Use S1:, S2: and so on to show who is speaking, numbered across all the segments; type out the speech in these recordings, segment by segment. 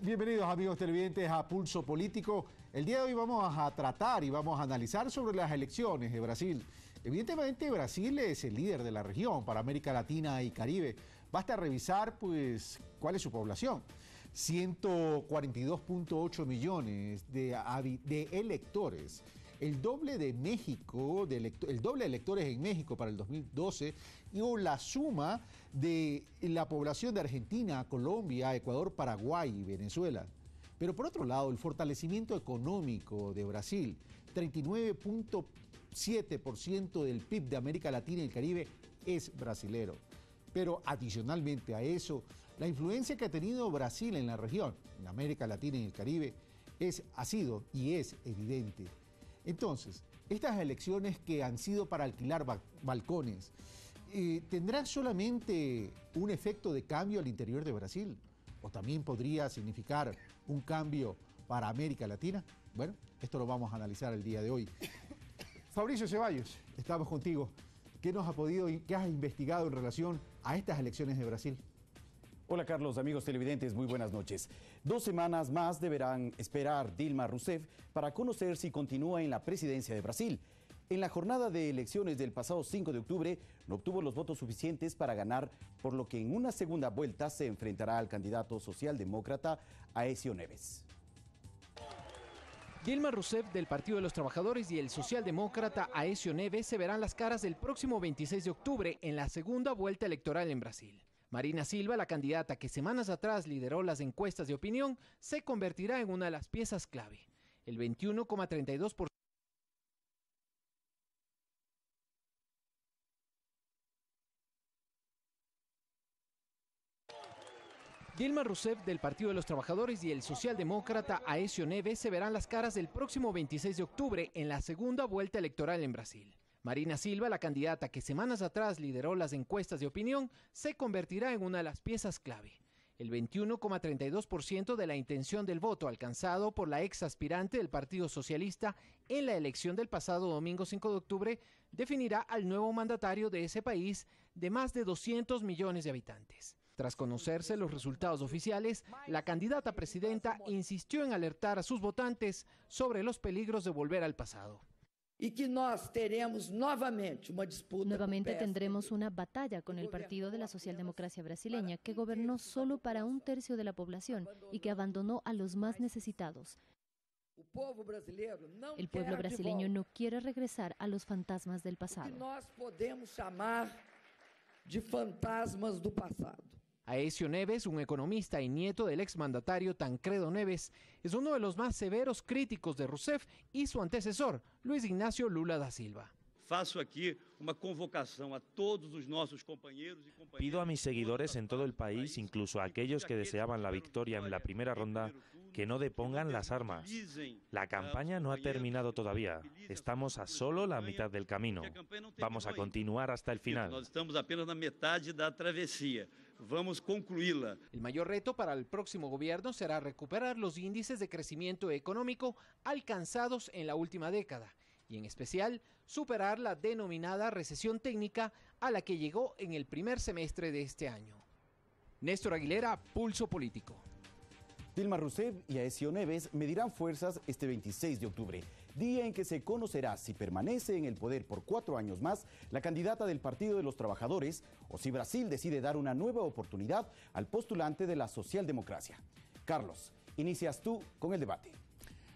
S1: Bienvenidos amigos televidentes a Pulso Político. El día de hoy vamos a tratar y vamos a analizar sobre las elecciones de Brasil. Evidentemente Brasil es el líder de la región para América Latina y Caribe. Basta revisar pues cuál es su población. 142.8 millones de electores. El doble de México, el doble de electores en México para el 2012, y la suma de la población de Argentina, Colombia, Ecuador, Paraguay y Venezuela. Pero por otro lado, el fortalecimiento económico de Brasil, 39.7% del PIB de América Latina y el Caribe es brasilero. Pero adicionalmente a eso, la influencia que ha tenido Brasil en la región, en América Latina y el Caribe, ha sido y es evidente. Entonces, estas elecciones que han sido para alquilar balcones, ¿tendrán solamente un efecto de cambio al interior de Brasil? ¿O también podría significar un cambio para América Latina? Bueno, esto lo vamos a analizar el día de hoy. Fabricio Ceballos, estamos contigo. ¿Qué nos ha podido y qué has investigado en relación a estas elecciones de Brasil?
S2: Hola Carlos, amigos televidentes, muy buenas noches. 2 semanas más deberán esperar Dilma Rousseff para conocer si continúa en la presidencia de Brasil. En la jornada de elecciones del pasado 5 de octubre no obtuvo los votos suficientes para ganar, por lo que en una segunda vuelta se enfrentará al candidato socialdemócrata Aécio Neves.
S3: Dilma Rousseff del Partido de los Trabajadores y el socialdemócrata Aécio Neves se verán las caras el próximo 26 de octubre en la segunda vuelta electoral en Brasil. Marina Silva, la candidata que semanas atrás lideró las encuestas de opinión, se convertirá en una de las piezas clave. El 21,32%. Dilma Rousseff del Partido de los Trabajadores y el socialdemócrata Aécio Neves se verán las caras el próximo 26 de octubre en la segunda vuelta electoral en Brasil. Marina Silva, la candidata que semanas atrás lideró las encuestas de opinión, se convertirá en una de las piezas clave. El 21,32% de la intención del voto alcanzado por la ex aspirante del Partido Socialista en la elección del pasado domingo 5 de octubre definirá al nuevo mandatario de ese país de más de 200 millones de habitantes. Tras conocerse los resultados oficiales, la candidata presidenta insistió en alertar a sus votantes sobre los peligros de volver al pasado.
S4: Y que
S5: nuevamente tendremos una batalla con el Partido de la Socialdemocracia Brasileña, que gobernó solo para 1/3 de la población y que abandonó a los más necesitados. El pueblo brasileño no quiere regresar a los fantasmas del pasado.
S3: Aécio Neves, un economista y nieto del exmandatario Tancredo Neves, es uno de los más severos críticos de Rousseff y su antecesor, Luis Ignacio Lula da Silva.
S6: Pido a mis seguidores en todo el país, incluso a aquellos que deseaban la victoria en la primera ronda, que no depongan las armas. La campaña no ha terminado todavía. Estamos a solo la mitad del camino. Vamos a continuar hasta el final.
S7: Estamos apenas na metade da travesía. Vamos concluirla.
S3: El mayor reto para el próximo gobierno será recuperar los índices de crecimiento económico alcanzados en la última década y en especial superar la denominada recesión técnica a la que llegó en el primer semestre de este año. Néstor Aguilera, Pulso Político.
S2: Dilma Rousseff y Aécio Neves medirán fuerzas este 26 de octubre, día en que se conocerá si permanece en el poder por 4 años más la candidata del Partido de los Trabajadores o si Brasil decide dar una nueva oportunidad al postulante de la socialdemocracia. Carlos, inicias tú con el debate.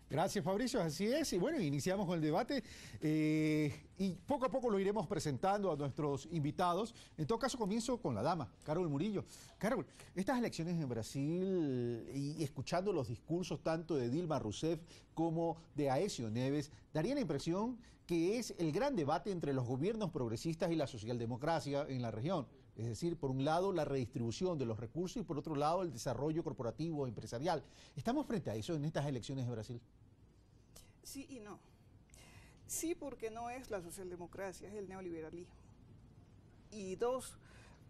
S1: Gracias, Fabricio, así es. Y bueno, iniciamos con el debate y poco a poco lo iremos presentando a nuestros invitados. En todo caso, comienzo con la dama, Carol Murillo. Carol, estas elecciones en Brasil y escuchando los discursos tanto de Dilma Rousseff como de Aécio Neves, daría la impresión que es el gran debate entre los gobiernos progresistas y la socialdemocracia en la región. Es decir, por un lado la redistribución de los recursos y por otro lado el desarrollo corporativo empresarial. ¿Estamos frente a eso en estas elecciones de Brasil?
S8: Sí y no. Sí, porque no es la socialdemocracia, es el neoliberalismo. Y 2,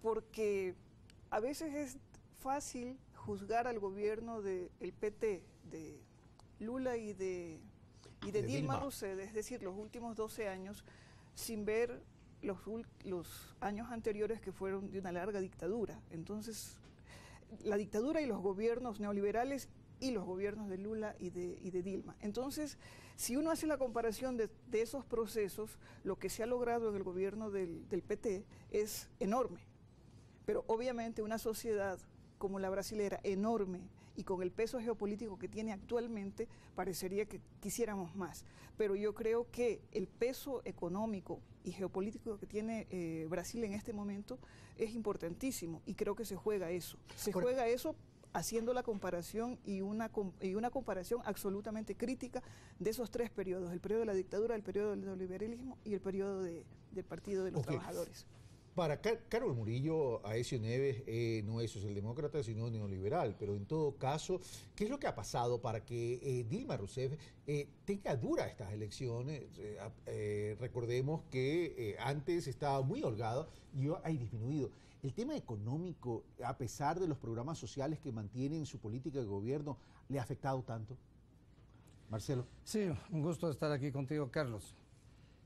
S8: porque a veces es fácil juzgar al gobierno del PT, de Lula y de Dilma Rousseff, es decir, los últimos 12 años, sin ver los años anteriores que fueron de una larga dictadura. Entonces, la dictadura y los gobiernos neoliberales y los gobiernos de Lula y de Dilma. Entonces, si uno hace la comparación de esos procesos, lo que se ha logrado en el gobierno del PT es enorme. Pero obviamente una sociedad como la brasilera, enorme, y con el peso geopolítico que tiene actualmente, parecería que quisiéramos más. Pero yo creo que el peso económico y geopolítico que tiene Brasil en este momento es importantísimo, y creo que se juega eso. Se juega eso haciendo la comparación y una comparación absolutamente crítica de esos tres periodos: el periodo de la dictadura, el periodo del neoliberalismo y el periodo del Partido de los Trabajadores.
S1: Para Carlos Murillo, Aécio Neves no es socialdemócrata, sino neoliberal, pero en todo caso, ¿qué es lo que ha pasado para que Dilma Rousseff tenga dura estas elecciones? Recordemos que antes estaba muy holgado y ha disminuido. ¿El tema económico, a pesar de los programas sociales que mantienen su política de gobierno, le ha afectado tanto? Marcelo.
S4: Sí, un gusto estar aquí contigo, Carlos.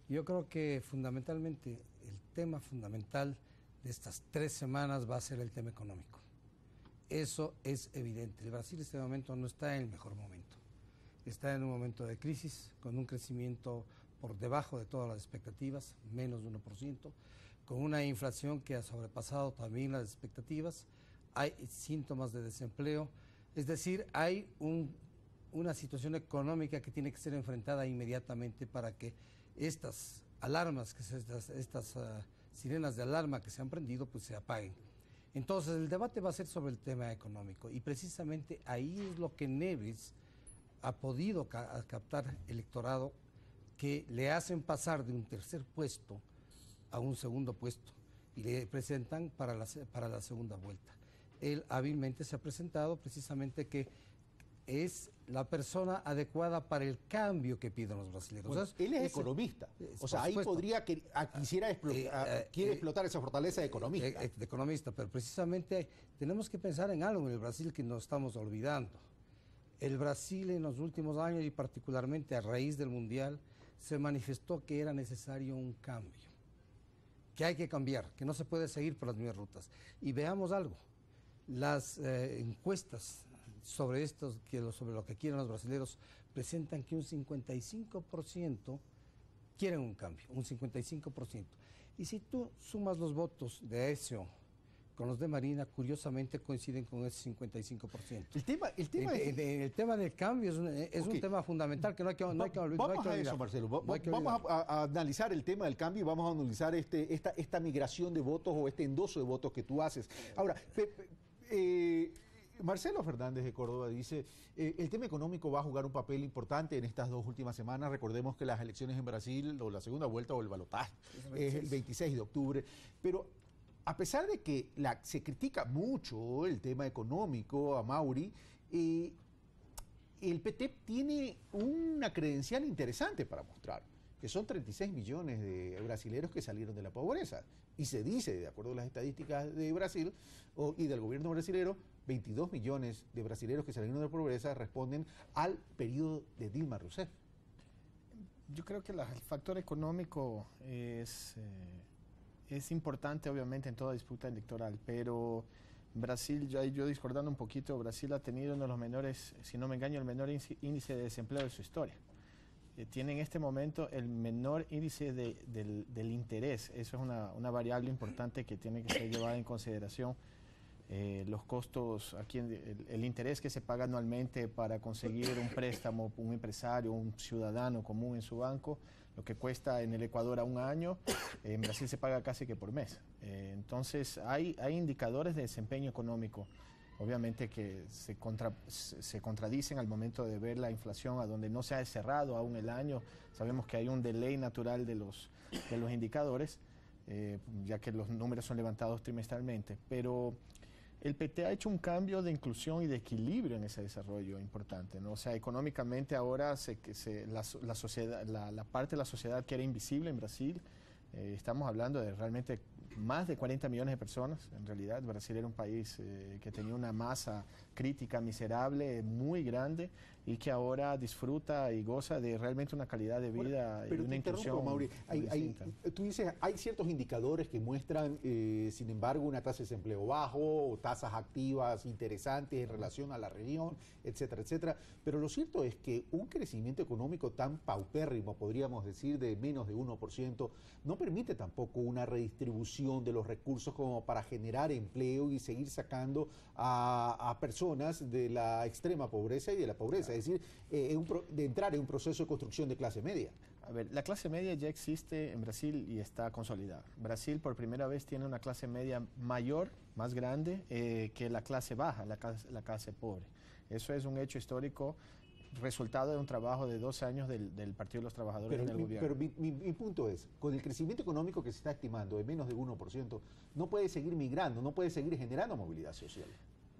S4: Yo creo que fundamentalmente el tema fundamental de estas 3 semanas va a ser el tema económico. Eso es evidente. El Brasil en este momento no está en el mejor momento. Está en un momento de crisis, con un crecimiento por debajo de todas las expectativas, menos de 1%, con una inflación que ha sobrepasado también las expectativas, hay síntomas de desempleo, es decir, hay una situación económica que tiene que ser enfrentada inmediatamente para que estas alarmas, estas sirenas de alarma que se han prendido, pues se apaguen. Entonces el debate va a ser sobre el tema económico, y precisamente ahí es lo que Neves ha podido captar electorado, que le hacen pasar de un tercer puesto a un segundo puesto y le presentan para la segunda vuelta. Él hábilmente se ha presentado precisamente que es la persona adecuada para el cambio que piden los brasileños.
S1: Bueno, él es economista, o sea, ahí podría quiere explotar esa fortaleza de economista.
S4: De economista, pero precisamente tenemos que pensar en algo en el Brasil que nos estamos olvidando. El Brasil en los últimos años, y particularmente a raíz del Mundial, se manifestó que era necesario un cambio, que hay que cambiar, que no se puede seguir por las mismas rutas. Y veamos algo, las encuestas sobre lo que quieren los brasileños presentan que un 55% quieren un cambio, un 55%. Y si tú sumas los votos de Aécio con los de Marina, curiosamente coinciden con ese 55%. El tema del cambio es un tema fundamental que no hay que olvidar.
S1: Vamos a eso, Marcelo. Vamos a analizar el tema del cambio y vamos a analizar esta migración de votos o este endoso de votos que tú haces. Ahora, Marcelo Fernández de Córdoba dice, el tema económico va a jugar un papel importante en estas 2 últimas semanas. Recordemos que las elecciones en Brasil, o la segunda vuelta o el balotaje, es el 26 de octubre. Pero a pesar de que se critica mucho el tema económico a Mauri, el PT tiene una credencial interesante para mostrar, que son 36 millones de brasileños que salieron de la pobreza. Y se dice, de acuerdo a las estadísticas de Brasil y del gobierno brasileño, 22 millones de brasileños que salieron de la pobreza responden al periodo de Dilma Rousseff.
S9: Yo creo que el factor económico es importante, obviamente, en toda disputa electoral, pero Brasil, yo discordando un poquito, Brasil ha tenido uno de los menores, si no me engaño, el menor índice de desempleo de su historia. Tiene en este momento el menor índice del interés. Eso es una variable importante que tiene que ser llevada en consideración. Los costos, aquí el interés que se paga anualmente para conseguir un préstamo, un empresario, un ciudadano común en su banco, lo que cuesta en el Ecuador a un año, en Brasil se paga casi que por mes. Entonces hay indicadores de desempeño económico, obviamente que se contradicen al momento de ver la inflación, a donde no se ha cerrado aún el año. Sabemos que hay un delay natural de los indicadores, ya que los números son levantados trimestralmente, pero el PT ha hecho un cambio de inclusión y de equilibrio en ese desarrollo importante, ¿no? O sea, económicamente ahora la parte de la sociedad que era invisible en Brasil, estamos hablando de realmente más de 40 millones de personas. En realidad, Brasil era un país que tenía una masa crítica miserable, muy grande, y que ahora disfruta y goza de realmente una calidad de vida y una inclusión.
S1: Mauri,
S9: distinta.
S1: tú dices, hay ciertos indicadores que muestran, sin embargo, una tasa de desempleo bajo, o tasas activas interesantes en relación a la región, etcétera, etcétera. Pero lo cierto es que un crecimiento económico tan paupérrimo, podríamos decir, de menos de 1%, no permite tampoco una redistribución de los recursos como para generar empleo y seguir sacando a personas de la extrema pobreza y de la pobreza, es decir, de entrar en un proceso de construcción de clase media.
S9: A ver, la clase media ya existe en Brasil y está consolidada. Brasil por primera vez tiene una clase media mayor, más grande, que la clase baja, la clase pobre. Eso es un hecho histórico, resultado de un trabajo de 2 años del Partido de los Trabajadores en el gobierno.
S1: Pero mi punto es, con el crecimiento económico que se está estimando de menos de 1%, no puede seguir migrando, no puede seguir generando movilidad social.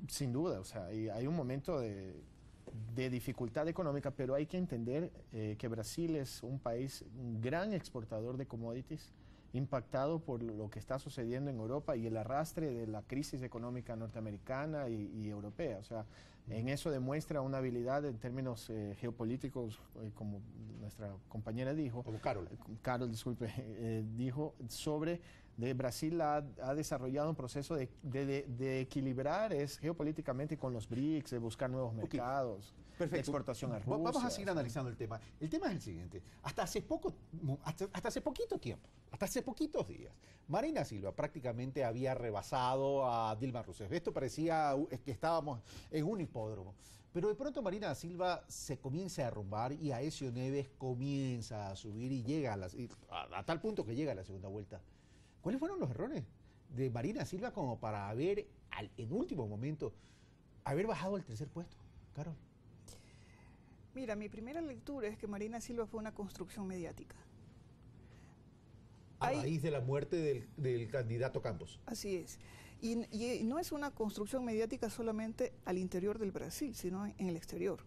S9: Sin duda, o sea, hay un momento de dificultad económica, pero hay que entender que Brasil es un país, un gran exportador de commodities, impactado por lo que está sucediendo en Europa y el arrastre de la crisis económica norteamericana y europea. O sea, en eso demuestra una habilidad en términos geopolíticos, como nuestra compañera dijo.
S1: Como Carol.
S9: Carol, disculpe, dijo sobre de Brasil ha desarrollado un proceso de equilibrar geopolíticamente con los BRICS, de buscar nuevos mercados.
S1: Perfecto.
S9: De exportación a Rusia.
S1: Vamos a seguir analizando el tema. El tema es el siguiente. Hasta hace poquito tiempo, hasta hace poquitos días, Marina Silva prácticamente había rebasado a Dilma Rousseff. Esto parecía que estábamos en un hipódromo. Pero de pronto Marina Silva se comienza a derrumbar y Aécio Neves comienza a subir y llega a tal punto que llega a la segunda vuelta. ¿Cuáles fueron los errores de Marina Silva como para haber, en último momento, haber bajado al tercer puesto? Carol.
S8: Mira, mi primera lectura es que Marina Silva fue una construcción mediática.
S1: A raíz de la muerte del candidato Campos.
S8: Así es. Y no es una construcción mediática solamente al interior del Brasil, sino en el exterior.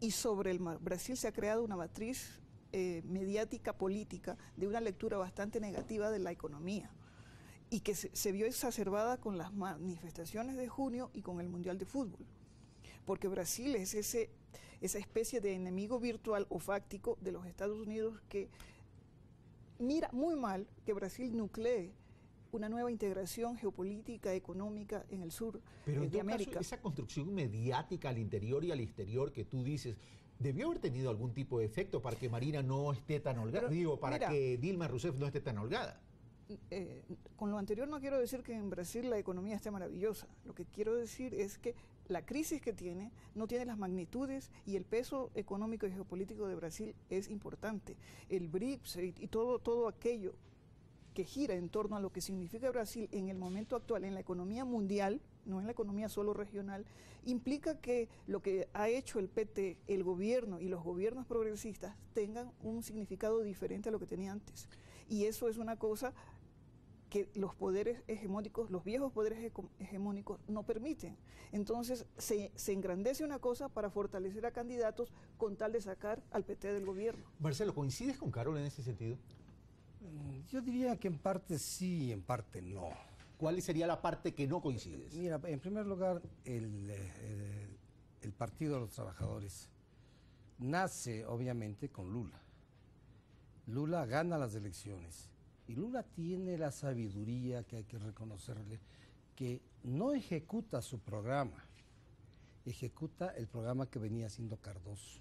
S8: Y sobre el Brasil se ha creado una matriz mediática política de una lectura bastante negativa de la economía y que se vio exacerbada con las manifestaciones de junio y con el Mundial de Fútbol. Porque Brasil es esa especie de enemigo virtual o fáctico de los Estados Unidos que mira muy mal que Brasil nuclee una nueva integración geopolítica, económica en el sur de América.
S1: Caso, esa construcción mediática al interior y al exterior que tú dices, debió haber tenido algún tipo de efecto para que Marina no esté tan holgada, que Dilma Rousseff no esté tan holgada.
S8: Con lo anterior no quiero decir que en Brasil la economía esté maravillosa. Lo que quiero decir es que la crisis que tiene no tiene las magnitudes y el peso económico y geopolítico de Brasil es importante. El BRICS y todo aquello que gira en torno a lo que significa Brasil en el momento actual en la economía mundial, no en la economía solo regional, implica que lo que ha hecho el PT, el gobierno y los gobiernos progresistas tengan un significado diferente a lo que tenía antes. Y eso es una cosa que los poderes hegemónicos, los viejos poderes hegemónicos no permiten. Entonces se engrandece una cosa para fortalecer a candidatos con tal de sacar al PT del gobierno.
S1: Marcelo, ¿coincides con Carol en ese sentido?
S4: Yo diría que en parte sí y en parte no.
S1: ¿Cuál sería la parte que no coincides?
S4: Mira, en primer lugar, el Partido de los Trabajadores nace obviamente con Lula. Lula gana las elecciones y Lula tiene la sabiduría que hay que reconocerle, que no ejecuta su programa, ejecuta el programa que venía haciendo Cardoso.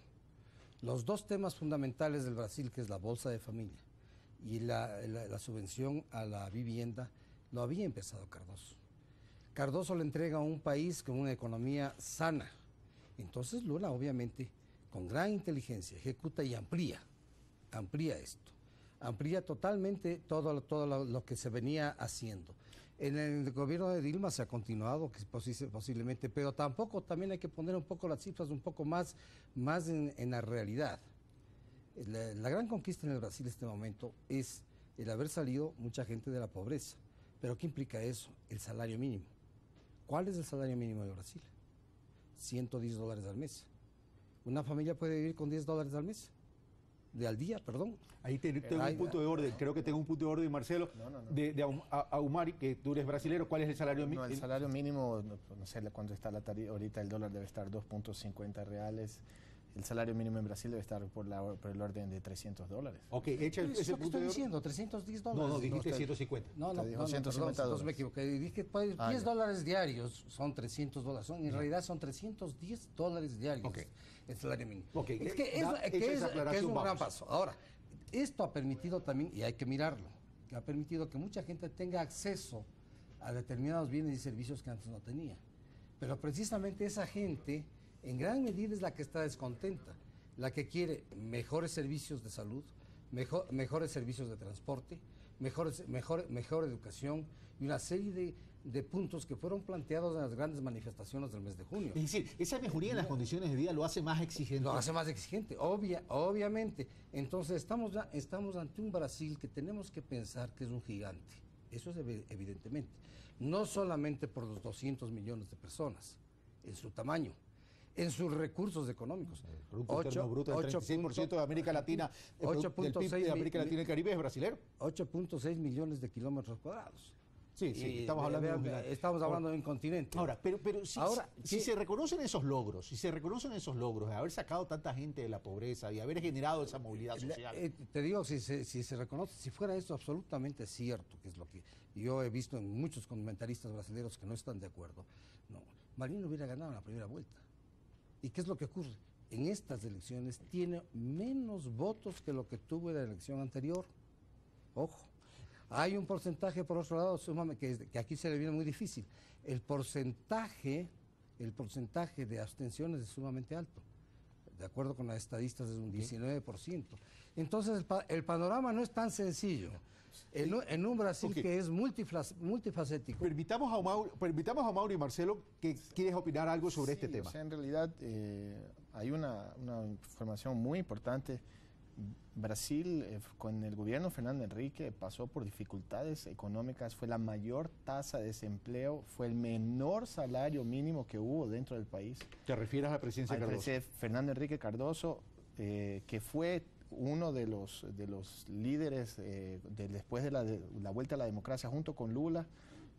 S4: Los dos temas fundamentales del Brasil, que es la bolsa de familia y la subvención a la vivienda, lo había empezado Cardoso. Cardoso le entrega a un país con una economía sana. Entonces Lula, obviamente, con gran inteligencia, ejecuta y amplía esto. Amplía totalmente todo lo que se venía haciendo. En el gobierno de Dilma se ha continuado, que posiblemente, pero también hay que poner un poco las cifras un poco más en la realidad. La gran conquista en el Brasil en este momento es el haber salido mucha gente de la pobreza. ¿Pero qué implica eso? El salario mínimo. ¿Cuál es el salario mínimo de Brasil? $110 al mes. ¿Una familia puede vivir con $10 al mes? al día, perdón.
S1: Ahí tengo un punto de orden, creo que tengo un punto de orden, Marcelo, de Aumari, que tú eres brasilero. ¿Cuál es el salario mínimo?
S9: No, el salario mínimo, no sé cuánto está la tarifa, ahorita el dólar debe estar 2.50 reales. El salario mínimo en Brasil debe estar por el orden de $300.
S1: Ok, echa ese punto
S4: estoy
S1: de
S4: diciendo, $310.
S1: No, dijiste 150.
S4: No,
S9: $150.
S4: Me equivoqué. Dije, pues, $10 diarios son $300. En realidad son $310 diarios.
S1: Okay.
S4: El salario mínimo.
S1: Okay.
S4: Es que es un gran paso. Ahora, esto ha permitido también, y hay que mirarlo, que ha permitido que mucha gente tenga acceso a determinados bienes y servicios que antes no tenía. Pero precisamente esa gente, en gran medida, es la que está descontenta, la que quiere mejores servicios de salud, mejores servicios de transporte, mejor educación y una serie de puntos que fueron planteados en las grandes manifestaciones del mes de junio.
S1: Es decir, esa mejoría en las condiciones de vida lo hace más exigente.
S4: Lo hace más exigente, obviamente. Entonces estamos ante un Brasil que tenemos que pensar que es un gigante. Eso es evidentemente. No solamente por los 200 millones de personas, en su tamaño, en sus recursos económicos.
S1: El Producto Interno Bruto, el 36% de América Latina, del PIB de América Latina y el Caribe es brasilero.
S4: 8.6 millones de kilómetros cuadrados.
S1: Sí, estamos hablando
S4: de un continente.
S1: Ahora, pero si se reconocen esos logros, de haber sacado tanta gente de la pobreza y haber generado esa movilidad social.
S4: Te digo, si se reconoce, si fuera esto absolutamente cierto, que es lo que yo he visto en muchos comentaristas brasileños que no están de acuerdo, no, Marín hubiera ganado en la primera vuelta. ¿Y qué es lo que ocurre? En estas elecciones tiene menos votos que lo que tuvo en la elección anterior. Ojo. Hay un porcentaje, por otro lado, que aquí se le viene muy difícil. El porcentaje de abstenciones es sumamente alto. De acuerdo con las estadistas, es un 19%. Entonces, el panorama no es tan sencillo. En un Brasil que es multifacético.
S1: Permitamos a Mauro y Marcelo que quieres opinar algo sobre este tema.
S9: O sea, en realidad hay una información muy importante. Brasil, con el gobierno de Fernando Henrique, pasó por dificultades económicas, fue la mayor tasa de desempleo, fue el menor salario mínimo que hubo dentro del país.
S1: ¿Te refieres a la presidencia de Cardoso?
S9: Fernando Henrique Cardoso, que fue uno de los líderes después de la vuelta a la democracia junto con Lula.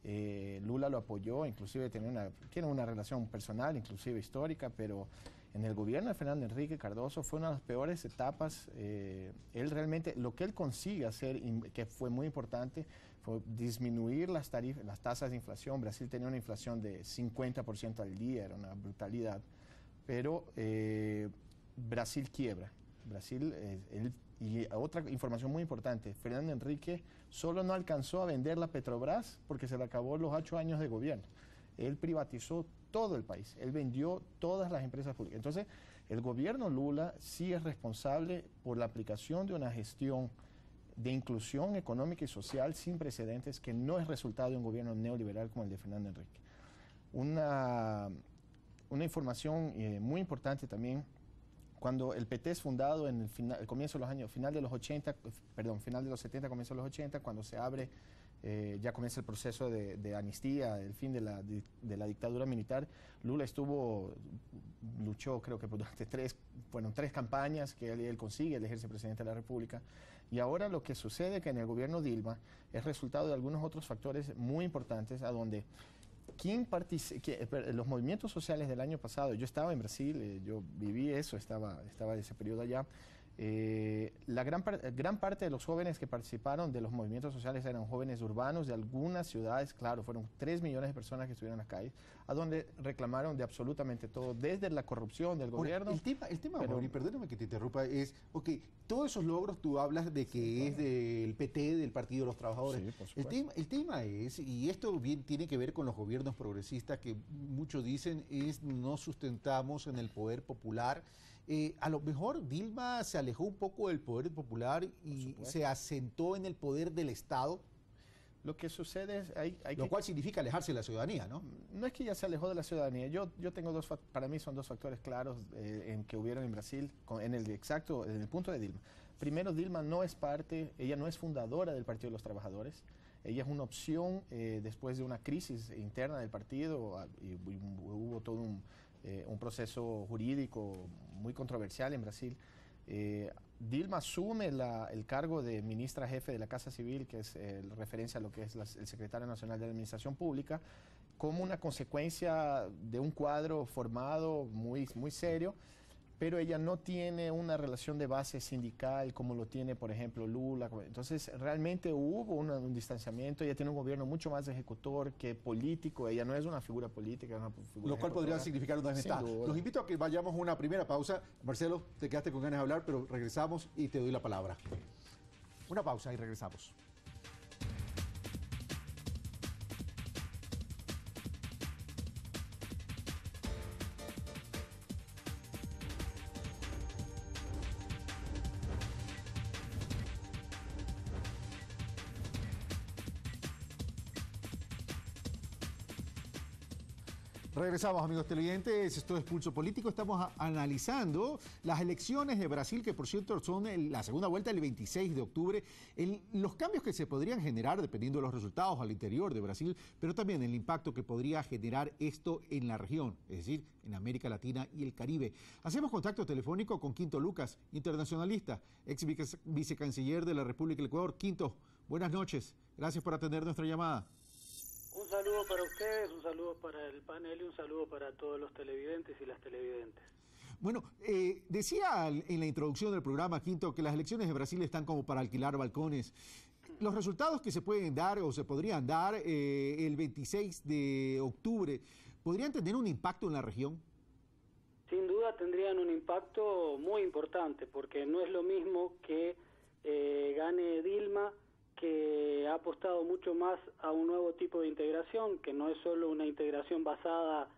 S9: Lula lo apoyó, inclusive tiene una relación personal, inclusive histórica, pero en el gobierno de Fernando Henrique Cardoso fue una de las peores etapas. Él realmente, lo que él consigue hacer, que fue muy importante, fue disminuir las tasas de inflación. Brasil tenía una inflación de 50% al día, era una brutalidad, pero Brasil quiebra. Y otra información muy importante, Fernando Henrique solo no alcanzó a vender la Petrobras porque se le acabó los 8 años de gobierno. Él privatizó todo el país, él vendió todas las empresas públicas. Entonces, el gobierno Lula sí es responsable por la aplicación de una gestión de inclusión económica y social sin precedentes que no es resultado de un gobierno neoliberal como el de Fernando Henrique. Una información muy importante también, cuando el PT es fundado en el comienzo de los años, final de los 70, comienzo de los 80, cuando se abre, ya comienza el proceso de amnistía, el fin de la dictadura militar. Lula luchó creo que durante tres campañas que él consigue elegirse presidente de la República. Y ahora lo que sucede que en el gobierno Dilma es resultado de algunos otros factores muy importantes a donde los movimientos sociales del año pasado, yo estaba en Brasil, yo viví eso, estaba en ese periodo allá. La gran parte de los jóvenes que participaron de los movimientos sociales eran jóvenes urbanos de algunas ciudades, claro, fueron 3 millones de personas que estuvieron en las calles, a donde reclamaron de absolutamente todo, desde la corrupción del gobierno.
S1: El tema, Mauri, perdóname que te interrumpa, es, todos esos logros tú hablas de que es del PT, del Partido de los Trabajadores.
S9: Sí, por supuesto.
S1: El tema es, y esto bien tiene que ver con los gobiernos progresistas que muchos dicen es no sustentamos en el poder popular. A lo mejor Dilma se alejó un poco del poder popular y se asentó en el poder del Estado.
S9: Lo que sucede es...
S1: Lo cual significa alejarse de la ciudadanía, ¿no?
S9: No es que ya se alejó de la ciudadanía. Yo tengo para mí son dos factores claros en que hubieron en Brasil, en el punto de Dilma. Primero, Dilma ella no es fundadora del Partido de los Trabajadores. Ella es una opción después de una crisis interna del partido y hubo todo un proceso jurídico muy controversial en Brasil. Dilma asume el cargo de ministra jefe de la Casa Civil, que es referencia a lo que es el secretario nacional de la Administración Pública, como una consecuencia de un cuadro formado muy serio, pero ella no tiene una relación de base sindical como lo tiene, por ejemplo, Lula. Entonces, realmente hubo un distanciamiento. Ella tiene un gobierno mucho más ejecutor que político. Ella no es una figura política, es una figura
S1: lo cual podría significar una desventaja. Los invito a que vayamos a una primera pausa. Marcelo, te quedaste con ganas de hablar, pero regresamos y te doy la palabra. Una pausa y regresamos. Regresamos, amigos televidentes. Esto es Pulso Político. Estamos analizando las elecciones de Brasil, que por cierto son la segunda vuelta el 26 de octubre. Los cambios que se podrían generar dependiendo de los resultados al interior de Brasil, pero también el impacto que podría generar esto en la región, es decir, en América Latina y el Caribe. Hacemos contacto telefónico con Quinto Lucas, internacionalista, ex vicecanciller de la República del Ecuador. Quinto, buenas noches. Gracias por atender nuestra llamada.
S10: Un saludo para ustedes, un saludo para el panel y un saludo para todos los televidentes y las televidentes.
S1: Bueno, decía en la introducción del programa, Quinto, que las elecciones de Brasil están como para alquilar balcones. Los resultados que se pueden dar o se podrían dar el 26 de octubre, ¿podrían tener un impacto en la región?
S10: Sin duda tendrían un impacto muy importante, porque no es lo mismo que gane Dilma, que ha apostado mucho más a un nuevo tipo de integración, que no es solo una integración basada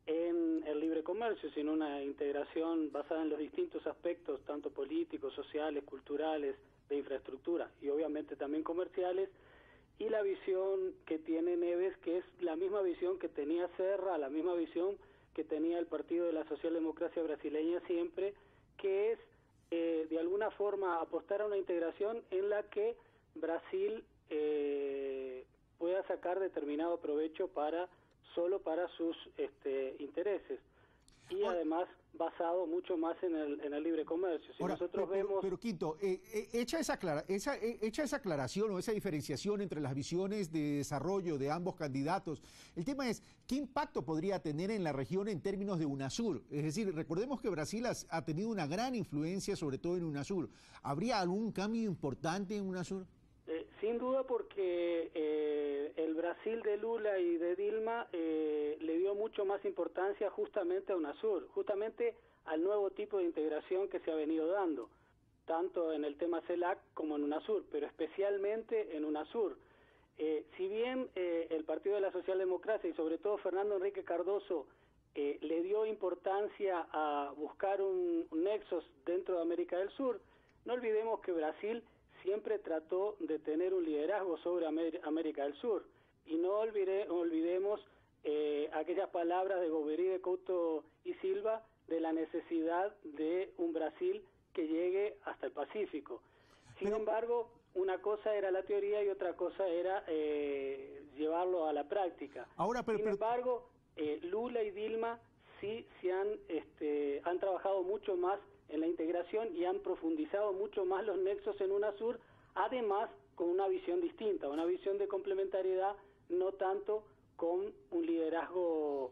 S10: en el libre comercio, sino una integración basada en los distintos aspectos, tanto políticos, sociales, culturales, de infraestructura y obviamente también comerciales, y la visión que tiene Neves, que es la misma visión que tenía Serra, la misma visión que tenía el Partido de la Socialdemocracia Brasileña siempre, que es de alguna forma apostar a una integración en la que Brasil pueda sacar determinado provecho solo para sus intereses y además basado mucho más en el libre comercio. Si
S1: ahora,
S10: nosotros vemos...
S1: Pero Quinto, hecha esa aclaración o esa diferenciación entre las visiones de desarrollo de ambos candidatos, el tema es, ¿qué impacto podría tener en la región en términos de UNASUR? Es decir, recordemos que Brasil ha tenido una gran influencia, sobre todo en UNASUR. ¿Habría algún cambio importante en UNASUR?
S10: Sin duda, porque el Brasil de Lula y de Dilma le dio mucho más importancia justamente a UNASUR, justamente al nuevo tipo de integración que se ha venido dando, tanto en el tema CELAC como en UNASUR, pero especialmente en UNASUR. Si bien el Partido de la Socialdemocracia y sobre todo Fernando Henrique Cardoso le dio importancia a buscar un nexo dentro de América del Sur, no olvidemos que Brasil siempre trató de tener un liderazgo sobre América del Sur. Y no olvidemos aquellas palabras de Goverri, de Couto y Silva de la necesidad de un Brasil que llegue hasta el Pacífico. Sin embargo, una cosa era la teoría y otra cosa era llevarlo a la práctica. Sin embargo, Lula y Dilma sí han trabajado mucho más en la integración y han profundizado mucho más los nexos en UNASUR, además con una visión distinta, una visión de complementariedad, no tanto con un liderazgo,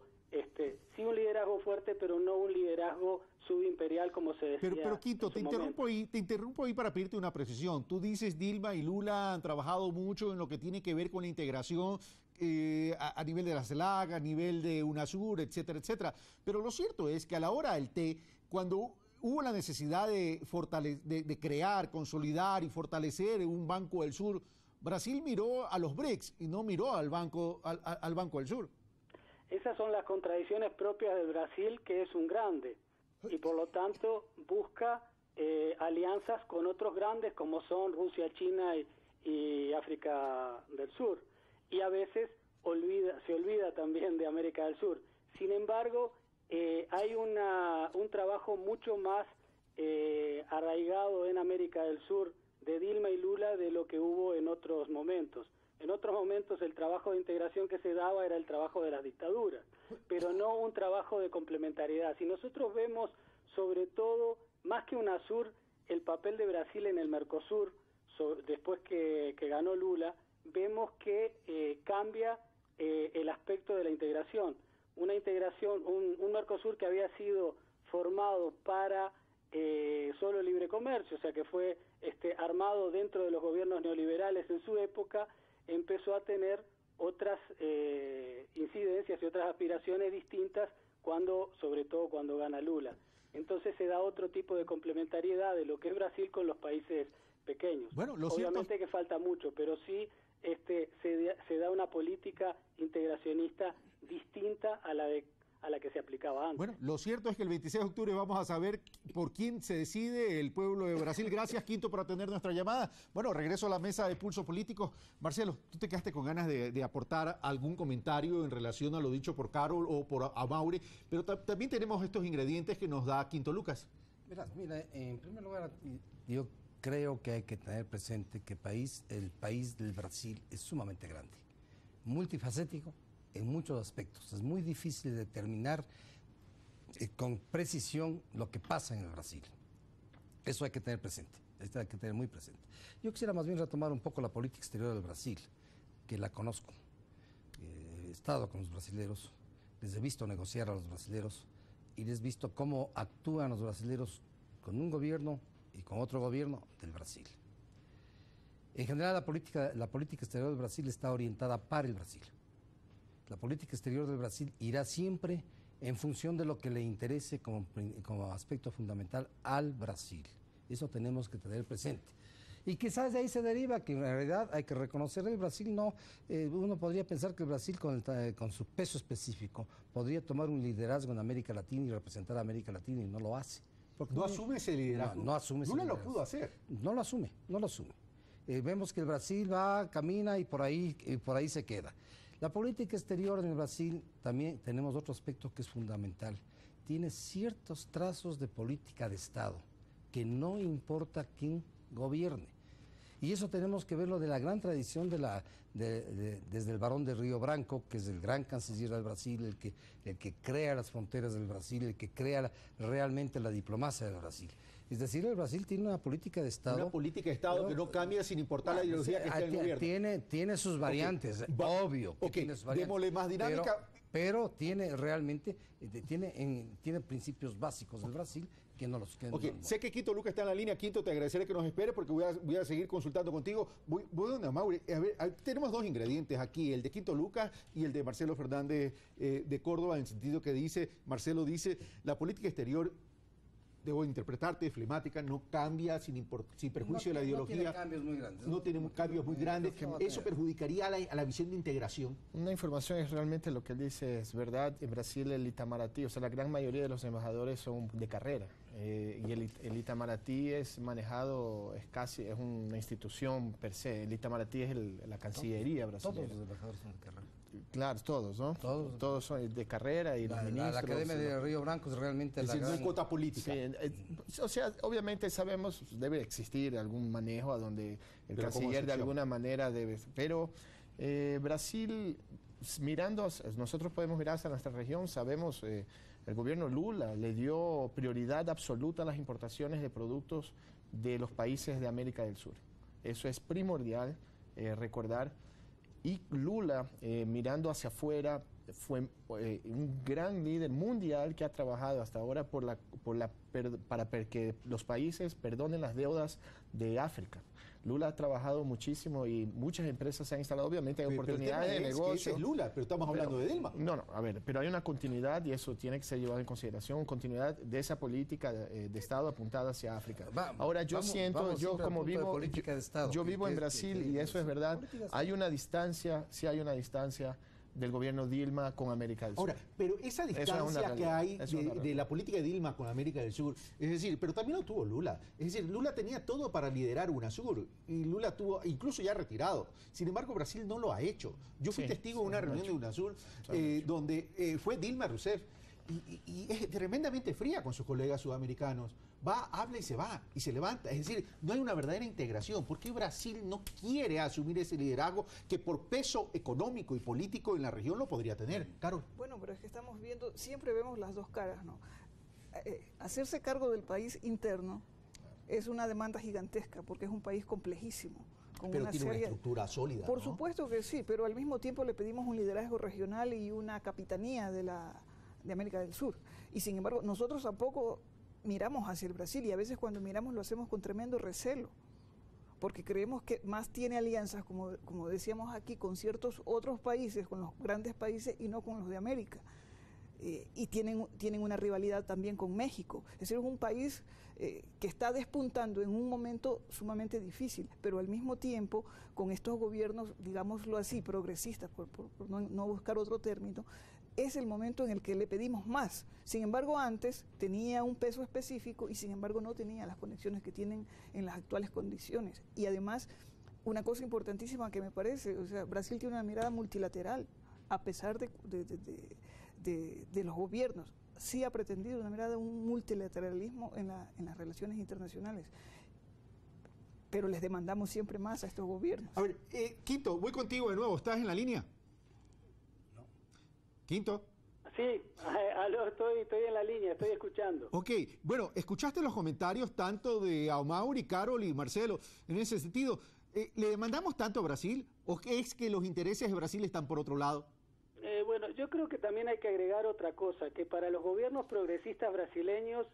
S10: sí un liderazgo fuerte, pero no un liderazgo subimperial como se decía.
S1: Pero Quinto, te interrumpo ahí para pedirte una precisión. Tú dices Dilma y Lula han trabajado mucho en lo que tiene que ver con la integración a nivel de la CELAC, a nivel de UNASUR, etcétera, etcétera. Pero lo cierto es que a la hora del té, cuando hubo la necesidad de crear, consolidar y fortalecer un Banco del Sur, Brasil miró a los BRICS y no miró al Banco del Sur.
S10: Esas son las contradicciones propias de Brasil, que es un grande, y por lo tanto busca alianzas con otros grandes como son Rusia, China y África del Sur, y a veces se olvida también de América del Sur. Sin embargo, hay un trabajo mucho más arraigado en América del Sur de Dilma y Lula de lo que hubo en otros momentos. En otros momentos el trabajo de integración que se daba era el trabajo de las dictaduras, pero no un trabajo de complementariedad. Si nosotros vemos, sobre todo, más que UNASUR, el papel de Brasil en el Mercosur, después que ganó Lula, vemos que cambia el aspecto de la integración. Una integración, un Mercosur que había sido formado para solo libre comercio, o sea que fue armado dentro de los gobiernos neoliberales en su época, empezó a tener otras incidencias y otras aspiraciones distintas sobre todo cuando gana Lula. Entonces se da otro tipo de complementariedad de lo que es Brasil con los países pequeños.
S1: Bueno,
S10: obviamente que falta mucho, pero sí se da una política integracionista distinta a la que se aplicaba antes.
S1: Bueno, lo cierto es que el 26 de octubre vamos a saber por quién se decide el pueblo de Brasil. Gracias, Quinto, por atender nuestra llamada. Bueno, regreso a la mesa de Pulso Político. Marcelo, ¿tú te quedaste con ganas de aportar algún comentario en relación a lo dicho por Carol o por Amaury? Pero también tenemos estos ingredientes que nos da Quinto Lucas.
S4: Mira, en primer lugar, yo creo que hay que tener presente que el país del Brasil es sumamente grande, multifacético, en muchos aspectos. Es muy difícil determinar con precisión lo que pasa en el Brasil. Eso hay que tener presente, hay que tener muy presente. Yo quisiera más bien retomar un poco la política exterior del Brasil, que la conozco. He estado con los brasileros, les he visto negociar a los brasileros y les he visto cómo actúan los brasileros con un gobierno y con otro gobierno del Brasil. En general, la política exterior del Brasil está orientada para el Brasil. La política exterior del Brasil irá siempre en función de lo que le interese como aspecto fundamental al Brasil. Eso tenemos que tener presente. Y quizás de ahí se deriva que en realidad hay que reconocer el Brasil uno podría pensar que el Brasil con su peso específico podría tomar un liderazgo en América Latina y representar a América Latina y no lo hace.
S1: No asume ese liderazgo.
S4: No asume ese liderazgo.
S1: Lula lo pudo hacer.
S4: No lo asume. Vemos que el Brasil camina y por ahí se queda. La política exterior en el Brasil también tenemos otro aspecto que es fundamental. Tiene ciertos trazos de política de Estado, que no importa quién gobierne. Y eso tenemos que verlo de la gran tradición desde el Barón de Río Branco, que es el gran canciller del Brasil, el que crea las fronteras del Brasil, el que crea realmente la diplomacia del Brasil. Es decir, el Brasil tiene una política de Estado.
S1: Una política de Estado que no cambia sin importar la ideología que esté en el gobierno.
S4: Tiene sus variantes, obvio.
S1: Tiene sus variantes, démosle más dinámica.
S4: Pero tiene principios básicos del Brasil que no los...
S1: Sé que Quinto Lucas está en la línea. Quinto, te agradeceré que nos espere porque voy a seguir consultando contigo. Voy donde Amaury. A ver, tenemos dos ingredientes aquí, el de Quinto Lucas y el de Marcelo Fernández de Córdoba, en el sentido que Marcelo dice, la política exterior, debo interpretarte, flemática, no cambia sin perjuicio de la ideología.
S4: No tiene cambios muy grandes.
S1: No tiene cambios muy grandes. ¿Eso perjudicaría a la visión de integración?
S9: Una información es realmente lo que él dice, es verdad. En Brasil el Itamaraty, o sea, la gran mayoría de los embajadores son de carrera. Y el Itamaraty es manejado, es una institución per se. El Itamaraty es la Cancillería brasileña.
S4: Todos los embajadores son de carrera.
S9: Claro, todos, ¿no? Todos son de carrera y los ministros.
S4: La Academia de Río Branco es realmente
S1: la gran... cuota política.
S9: Sí, o sea, obviamente sabemos, debe existir algún manejo a donde el canciller de alguna manera debe... Pero Brasil, nosotros podemos mirar hacia nuestra región, sabemos, el gobierno Lula le dio prioridad absoluta a las importaciones de productos de los países de América del Sur. Eso es primordial recordar. Y Lula, mirando hacia afuera, fue un gran líder mundial que ha trabajado hasta ahora para que los países perdonen las deudas de África. Lula ha trabajado muchísimo y muchas empresas se han instalado. Obviamente hay oportunidades de negocio.
S1: Es Lula, pero estamos hablando de Dilma.
S9: No, a ver, pero hay una continuidad y eso tiene que ser llevado en consideración, continuidad de esa política de Estado apuntada hacia África. Ahora yo vivo en Brasil y eso es verdad. Hay una distancia, sí hay una distancia del gobierno Dilma con América del Sur.
S1: Ahora, pero esa distancia que hay de la política de Dilma con América del Sur, es decir, pero también lo tuvo Lula. Es decir, Lula tenía todo para liderar UNASUR y Lula tuvo, incluso ya retirado. Sin embargo, Brasil no lo ha hecho. Yo fui testigo de una reunión de UNASUR donde fue Dilma Rousseff y es tremendamente fría con sus colegas sudamericanos. Va, habla y se va, y se levanta. Es decir, no hay una verdadera integración. ¿Por qué Brasil no quiere asumir ese liderazgo que por peso económico y político en la región lo podría tener? Carol.
S8: Bueno, pero es que estamos viendo, siempre vemos las dos caras, ¿no? Hacerse cargo del país interno es una demanda gigantesca porque es un país complejísimo.
S11: Pero tiene una estructura sólida,
S8: Por
S11: ¿no?
S8: supuesto que sí, pero al mismo tiempo le pedimos un liderazgo regional y una capitanía de América del Sur. Y sin embargo, nosotros tampoco miramos hacia el Brasil y a veces cuando miramos lo hacemos con tremendo recelo, porque creemos que más tiene alianzas, como decíamos aquí, con ciertos otros países, con los grandes países y no con los de América. Y tienen una rivalidad también con México. Es decir, es un país que está despuntando en un momento sumamente difícil, pero al mismo tiempo con estos gobiernos, digámoslo así, progresistas, por no buscar otro término, es el momento en el que le pedimos más. Sin embargo, antes tenía un peso específico y sin embargo no tenía las conexiones que tienen en las actuales condiciones. Y además, una cosa importantísima que me parece, o sea, Brasil tiene una mirada multilateral, a pesar de los gobiernos. Sí ha pretendido una mirada de un multilateralismo en las relaciones internacionales, pero les demandamos siempre más a estos gobiernos.
S1: A ver, Quinto, voy contigo de nuevo, ¿estás en la línea?
S10: No.
S1: Quinto.
S10: Sí, aló, estoy en la línea, estoy escuchando.
S1: Ok, bueno, escuchaste los comentarios tanto de Amauri, Carol y Marcelo en ese sentido. ¿Le demandamos tanto a Brasil o es que los intereses de Brasil están por otro lado?
S10: Bueno, yo creo que también hay que agregar otra cosa, que para los gobiernos progresistas brasileños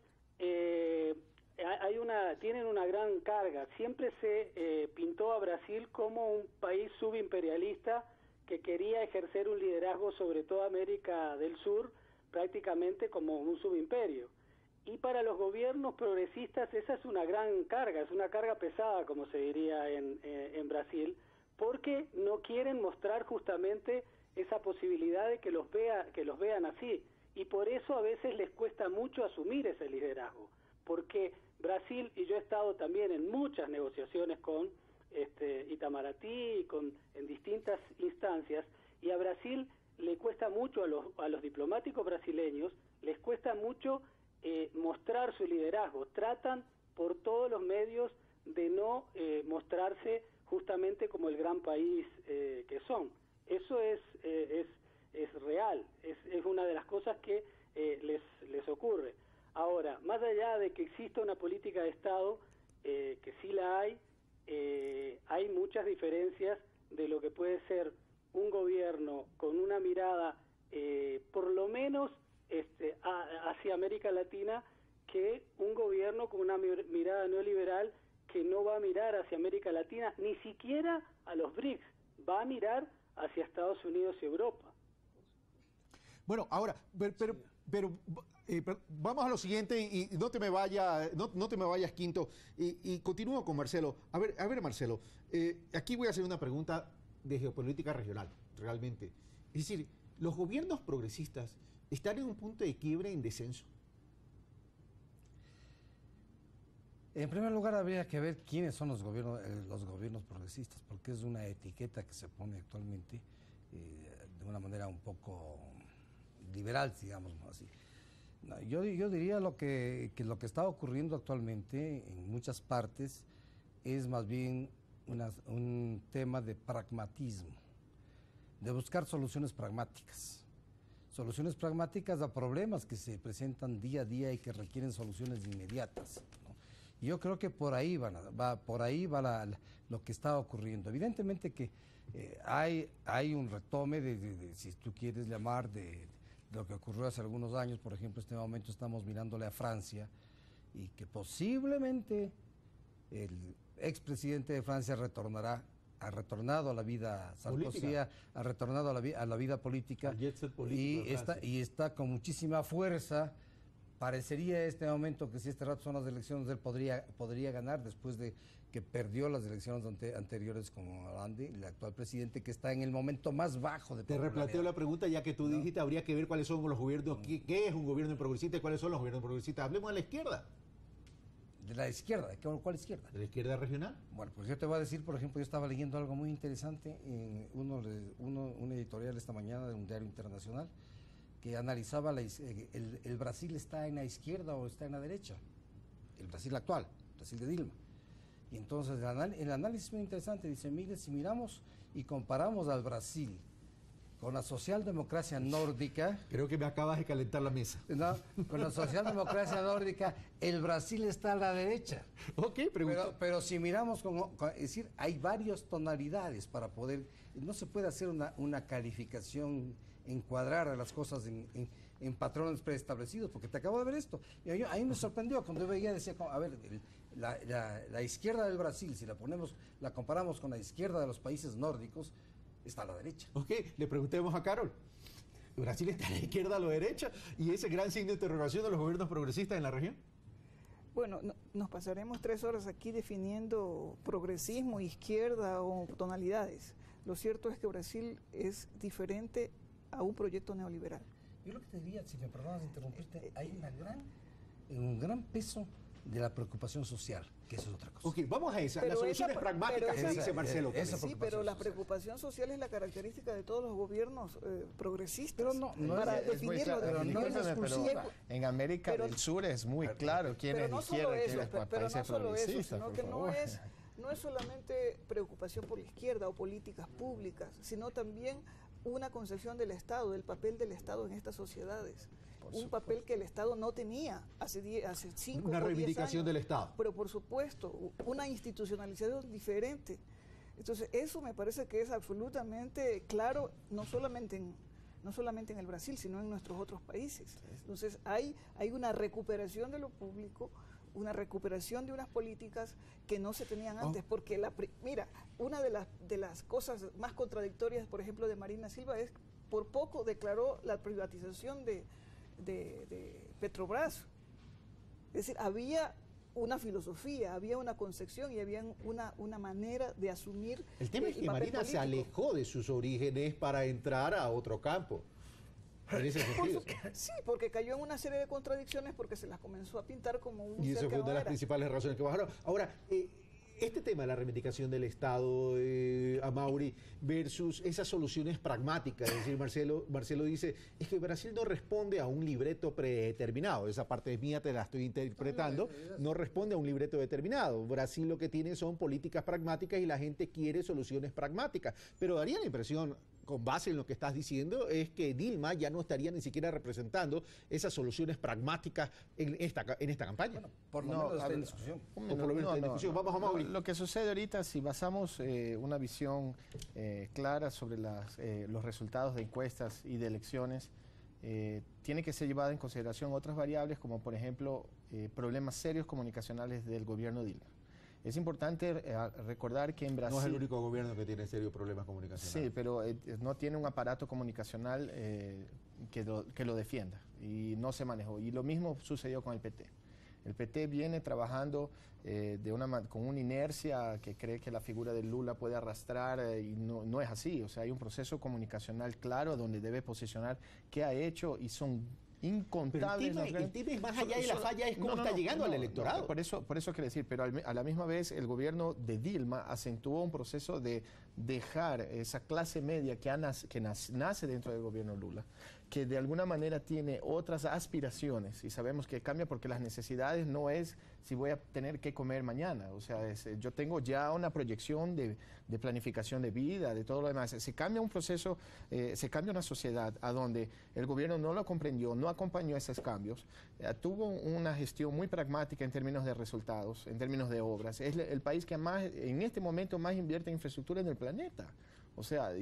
S10: tienen una gran carga. Siempre se pintó a Brasil como un país subimperialista que quería ejercer un liderazgo sobre toda América del Sur, prácticamente como un subimperio. Y para los gobiernos progresistas esa es una gran carga, es una carga pesada, como se diría en Brasil, porque no quieren mostrar justamente esa posibilidad de que los vean así, y por eso a veces les cuesta mucho asumir ese liderazgo, porque Brasil, y yo he estado también en muchas negociaciones con Itamaraty, en distintas instancias, y a Brasil le cuesta mucho, a los diplomáticos brasileños, les cuesta mucho mostrar su liderazgo, tratan por todos los medios de no mostrarse justamente como el gran país que son. Eso es real, es una de las cosas que les ocurre. Ahora, más allá de que exista una política de Estado, que sí la hay muchas diferencias de lo que puede ser un gobierno con una mirada, por lo menos hacia América Latina, que un gobierno con una mirada neoliberal que no va a mirar hacia América Latina, ni siquiera a los BRICS, va a mirar hacia Estados Unidos y Europa.
S1: Bueno, ahora, pero vamos a lo siguiente y no te me vayas, Quinto, y continúo con Marcelo. A ver, Marcelo, aquí voy a hacer una pregunta de geopolítica regional, realmente. Es decir, ¿los gobiernos progresistas están en un punto de quiebre en descenso?
S4: En primer lugar, habría que ver quiénes son los gobiernos progresistas, porque es una etiqueta que se pone actualmente de una manera un poco liberal, digamos así. No, yo diría que lo que está ocurriendo actualmente en muchas partes es más bien un tema de pragmatismo, de buscar soluciones pragmáticas a problemas que se presentan día a día y que requieren soluciones inmediatas, ¿no? Y yo creo que por ahí va lo que está ocurriendo. Evidentemente que hay un retome si tú quieres llamar, de lo que ocurrió hace algunos años. Por ejemplo, en este momento estamos mirándole a Francia y que posiblemente el expresidente de Francia ha retornado a la vida, Sarkozy ha retornado a la vida política, y está con muchísima fuerza. Parecería en este momento que si este rato son las elecciones, él podría ganar después de que perdió las elecciones anteriores con Hollande, el actual presidente, que está en el momento más bajo de popularidad.
S1: Te replanteo la pregunta, ya que tú dijiste, habría que ver cuáles son los gobiernos, qué es un gobierno progresista y cuáles son los gobiernos progresistas. Hablemos de la izquierda.
S4: ¿De la izquierda? ¿Cuál izquierda?
S1: ¿De la izquierda regional?
S4: Bueno, pues yo te voy a decir, por ejemplo, yo estaba leyendo algo muy interesante en una editorial esta mañana de un diario internacional que analizaba el Brasil está en la izquierda o está en la derecha, el Brasil actual, Brasil de Dilma. Y entonces el análisis es muy interesante, dice, mire, si miramos y comparamos al Brasil con la socialdemocracia nórdica...
S1: Creo que me acabas de calentar la mesa.
S4: No, con la socialdemocracia nórdica, el Brasil está a la derecha.
S1: Ok,
S4: pero si miramos, es decir, hay varias tonalidades para poder... No se puede hacer una calificación, encuadrar a las cosas en patrones preestablecidos, porque te acabo de ver esto. Y a mí me sorprendió cuando yo veía, decía, a ver, la izquierda del Brasil, si la comparamos con la izquierda de los países nórdicos, está a la derecha.
S1: Ok, le preguntemos a Carol. ¿Brasil está a la izquierda o a la derecha? ¿Y ese gran signo de interrogación de los gobiernos progresistas en la región?
S8: Bueno, nos pasaremos 3 horas aquí definiendo progresismo, izquierda o tonalidades. Lo cierto es que Brasil es diferente a un proyecto neoliberal.
S4: Yo lo que te diría, si me perdonas interrumpirte, hay un gran peso de la preocupación social, que eso es otra cosa.
S1: Ok, vamos a esa, las soluciones pragmáticas que dice Marcelo.
S8: Sí, pero la preocupación social es la característica de todos los gobiernos progresistas.
S9: Pero no es exclusivo. En América del Sur es muy claro quién es izquierda y quién es países progresistas.
S8: Sino que no es solamente preocupación por la izquierda o políticas públicas, sino también una concepción del Estado, del papel del Estado en estas sociedades. Un papel que el Estado no tenía hace 5 o 10 años.
S1: Una reivindicación del Estado.
S8: Pero por supuesto, una institucionalización diferente. Entonces, eso me parece que es absolutamente claro, no solamente en el Brasil, sino en nuestros otros países. Entonces, hay una recuperación de lo público, una recuperación de unas políticas que no se tenían antes, porque mira, una de las cosas más contradictorias, por ejemplo, de Marina Silva es, por poco declaró la privatización de Petrobras. Es decir, había una filosofía, había una concepción y había una manera de asumir.
S1: El tema es que Marina político se alejó de sus orígenes para entrar a otro campo. En ese sentido.
S8: Sí, porque cayó en una serie de contradicciones porque se las comenzó a pintar como un
S1: y eso fue una de las principales razones que bajaron. Ahora, este tema de la reivindicación del Estado, Amaury, versus esas soluciones pragmáticas, es decir, Marcelo dice, es que Brasil no responde a un libreto predeterminado, esa parte es mía, te la estoy interpretando, no responde a un libreto determinado. Brasil lo que tiene son políticas pragmáticas y la gente quiere soluciones pragmáticas, pero daría la impresión, con base en lo que estás diciendo, es que Dilma ya no estaría ni siquiera representando esas soluciones pragmáticas en esta campaña. Bueno,
S4: por lo menos está en discusión.
S1: Vamos a Mauri.
S9: Lo que sucede ahorita, si basamos una visión clara sobre los resultados de encuestas y de elecciones, tiene que ser llevada en consideración otras variables, como por ejemplo problemas serios comunicacionales del gobierno Dilma. Es importante recordar que en Brasil...
S1: No es el único gobierno que tiene serios problemas comunicacionales.
S9: Sí, pero no tiene un aparato comunicacional que lo defienda y no se manejó. Y lo mismo sucedió con el PT. El PT viene trabajando con una inercia que cree que la figura de Lula puede arrastrar y no es así. O sea, hay un proceso comunicacional claro donde debe posicionar qué ha hecho y son incontables.
S1: Pero el tema es más allá de la falla, es cómo está llegando al electorado.
S9: Por eso quiero decir, pero a la misma vez el gobierno de Dilma acentuó un proceso de dejar esa clase media que nace dentro del gobierno Lula, que de alguna manera tiene otras aspiraciones y sabemos que cambia porque las necesidades no es si voy a tener que comer mañana, o sea, yo tengo ya una proyección de planificación de vida, de todo lo demás. Se cambia un proceso, se cambia una sociedad a donde el gobierno no lo comprendió, no acompañó esos cambios, tuvo una gestión muy pragmática en términos de resultados, en términos de obras. Es el país que más, en este momento, más invierte en infraestructura en el planeta. O sea,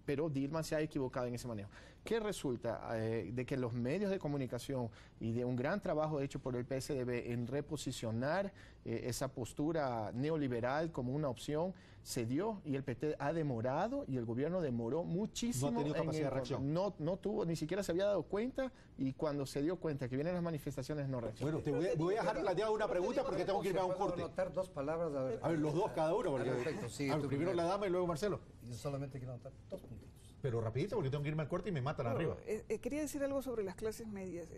S9: pero Dilma se ha equivocado en ese manejo. ¿Qué resulta? De que los medios de comunicación y de un gran trabajo hecho por el PSDB en reposicionar esa postura neoliberal como una opción, se dio y el PT ha demorado y el gobierno demoró muchísimo.
S1: No ha tenido capacidad de reacción.
S9: No tuvo, ni siquiera se había dado cuenta y cuando se dio cuenta que vienen las manifestaciones no reaccionó.
S1: Bueno, te voy a dejar planteado una pregunta porque tengo que irme a un corte.
S4: Anotar 2 palabras.
S1: A ver, los dos cada uno. Porque,
S4: perfecto, sí,
S1: primero la dama y luego Marcelo.
S4: Yo solamente quiero anotar 2 puntitos.
S1: Pero rapidito porque tengo que irme al corte y me matan arriba.
S8: Quería decir algo sobre las clases medias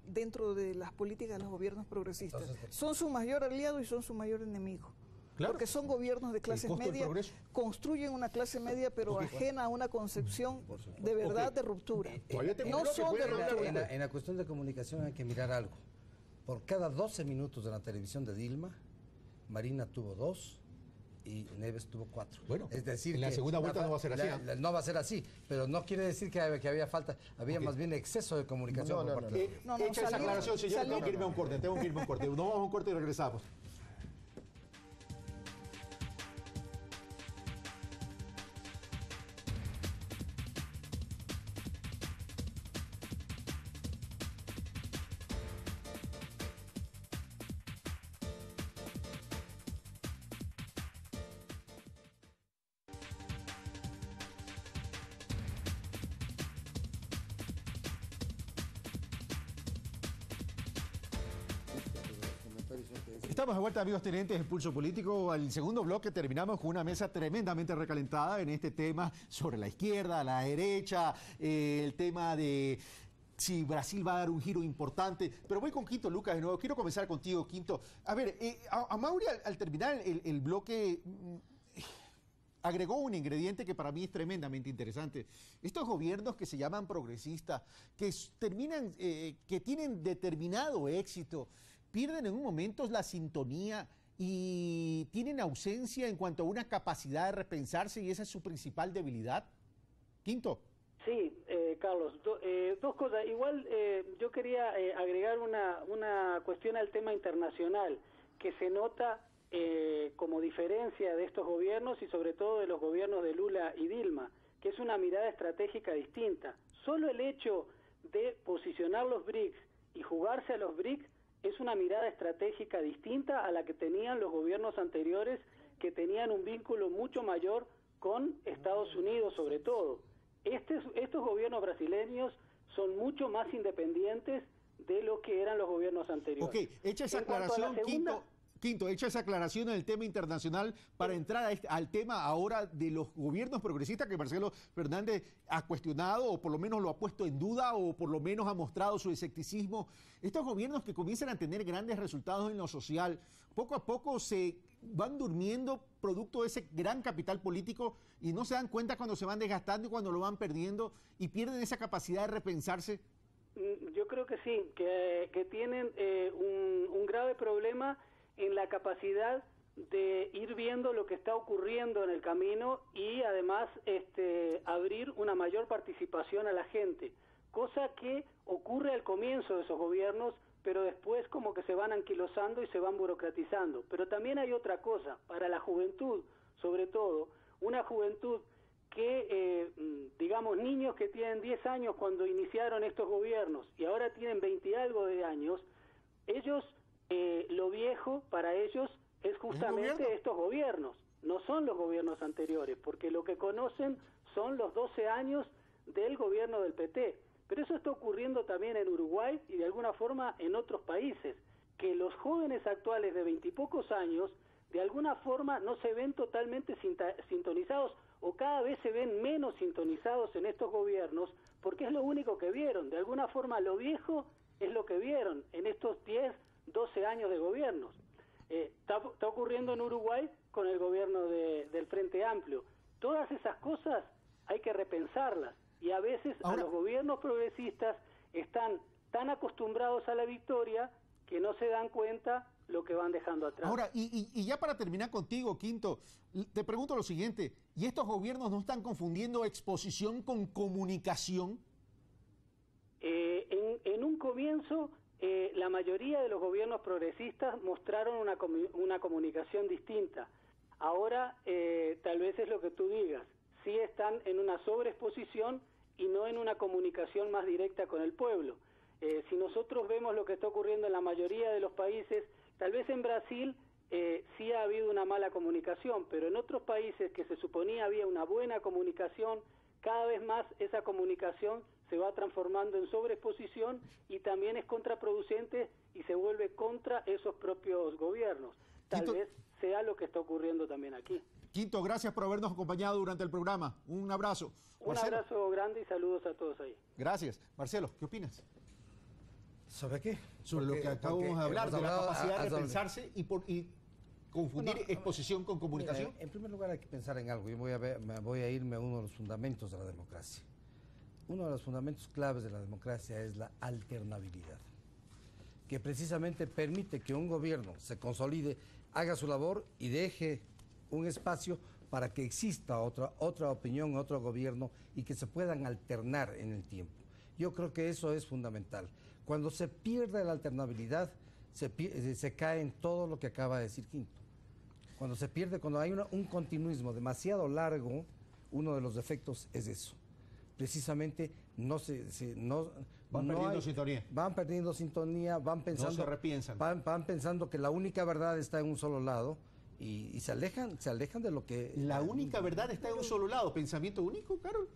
S8: dentro de las políticas de los gobiernos progresistas. Son su mayor aliado y son su mayor enemigo. Claro. Porque son gobiernos de clases medias, construyen una clase media pero ajena a una concepción de verdad de ruptura. No son de ruptura.
S4: En la cuestión de comunicación hay que mirar algo. Por cada 12 minutos de la televisión de Dilma, Marina tuvo 2 y Neves tuvo 4.
S1: Bueno,
S4: es decir,
S1: en la segunda vuelta no va a ser así.
S4: No va a ser así, pero no quiere decir que había falta, había más bien exceso de comunicación por parte.
S1: Hecha esa aclaración, señor, tengo que irme a un corte, Nos vamos a un corte y regresamos. Estamos de vuelta, amigos tenentes de Pulso Político. Al segundo bloque terminamos con una mesa tremendamente recalentada en este tema sobre la izquierda, la derecha, el tema de si Brasil va a dar un giro importante. Pero voy con Quinto Lucas de nuevo. Quiero comenzar contigo, Quinto. A ver, a Mauri al terminar el bloque agregó un ingrediente que para mí es tremendamente interesante. Estos gobiernos que se llaman progresistas, que terminan, que tienen determinado éxito, pierden en un momento la sintonía y tienen ausencia en cuanto a una capacidad de repensarse, y esa es su principal debilidad. Quinto.
S10: Sí, Carlos, dos cosas. Igual yo quería agregar una cuestión al tema internacional, que se nota como diferencia de estos gobiernos y sobre todo de los gobiernos de Lula y Dilma, que es una mirada estratégica distinta. Solo el hecho de posicionar los BRICS y jugarse a los BRICS es una mirada estratégica distinta a la que tenían los gobiernos anteriores, que tenían un vínculo mucho mayor con Estados Unidos sobre todo. Estos gobiernos brasileños son mucho más independientes de lo que eran los gobiernos anteriores.
S1: Ok, hecha esa aclaración, Quinto, hecha esa aclaración en el tema internacional para entrar al tema ahora de los gobiernos progresistas que Marcelo Fernández ha cuestionado, o por lo menos lo ha puesto en duda, o por lo menos ha mostrado su escepticismo. Estos gobiernos que comienzan a tener grandes resultados en lo social, poco a poco se van durmiendo producto de ese gran capital político y no se dan cuenta cuando se van desgastando y cuando lo van perdiendo y pierden esa capacidad de repensarse.
S10: Yo creo que sí, que tienen un grave problema en la capacidad de ir viendo lo que está ocurriendo en el camino y además abrir una mayor participación a la gente, cosa que ocurre al comienzo de esos gobiernos, pero después como que se van anquilosando y se van burocratizando. Pero también hay otra cosa, para la juventud, sobre todo, una juventud que, digamos, niños que tienen 10 años cuando iniciaron estos gobiernos y ahora tienen 20 y algo de años, ellos, lo viejo para ellos es justamente estos gobiernos, no son los gobiernos anteriores, porque lo que conocen son los 12 años del gobierno del PT. Pero eso está ocurriendo también en Uruguay y de alguna forma en otros países, que los jóvenes actuales de 20 y pocos años de alguna forma no se ven totalmente sintonizados, o cada vez se ven menos sintonizados en estos gobiernos, porque es lo único que vieron. De alguna forma lo viejo es lo que vieron en estos 10, 12 años de gobiernos. Está ocurriendo en Uruguay con el gobierno del Frente Amplio. Todas esas cosas hay que repensarlas, y a veces a los gobiernos progresistas están tan acostumbrados a la victoria que no se dan cuenta lo que van dejando atrás.
S1: Ahora, y ya para terminar contigo, Quinto, te pregunto lo siguiente, ¿y estos gobiernos no están confundiendo exposición con comunicación?
S10: En un comienzo, la mayoría de los gobiernos progresistas mostraron una comunicación distinta. Ahora, tal vez es lo que tú digas, sí están en una sobreexposición y no en una comunicación más directa con el pueblo. Si nosotros vemos lo que está ocurriendo en la mayoría de los países, tal vez en Brasil sí ha habido una mala comunicación, pero en otros países que se suponía había una buena comunicación, cada vez más esa comunicación se va transformando en sobreexposición y también es contraproducente y se vuelve contra esos propios gobiernos. Tal vez sea lo que está ocurriendo también aquí.
S1: Quinto, gracias por habernos acompañado durante el programa. Un abrazo.
S10: Un abrazo grande y saludos a todos ahí.
S1: Gracias. Marcelo, ¿qué opinas?
S4: ¿Sobre qué?
S1: Sobre lo que acabamos de hablar, de la capacidad de repensarse y confundir exposición con comunicación.
S4: Mira, en primer lugar hay que pensar en algo. Yo voy a irme a uno de los fundamentos de la democracia. Uno de los fundamentos claves de la democracia es la alternabilidad, que precisamente permite que un gobierno se consolide, haga su labor y deje un espacio para que exista otra opinión, otro gobierno y que se puedan alternar en el tiempo. Yo creo que eso es fundamental. Cuando se pierde la alternabilidad, se cae en todo lo que acaba de decir Quinto. Cuando se pierde, cuando hay un continuismo demasiado largo, uno de los defectos es eso. Precisamente
S1: van perdiendo sintonía.
S4: Van perdiendo sintonía, van pensando,
S1: no se repiensan.
S4: Van pensando que la única verdad está en un solo lado y se alejan de lo que...
S1: La única verdad está en un solo lado. ¿Pensamiento único, Carol?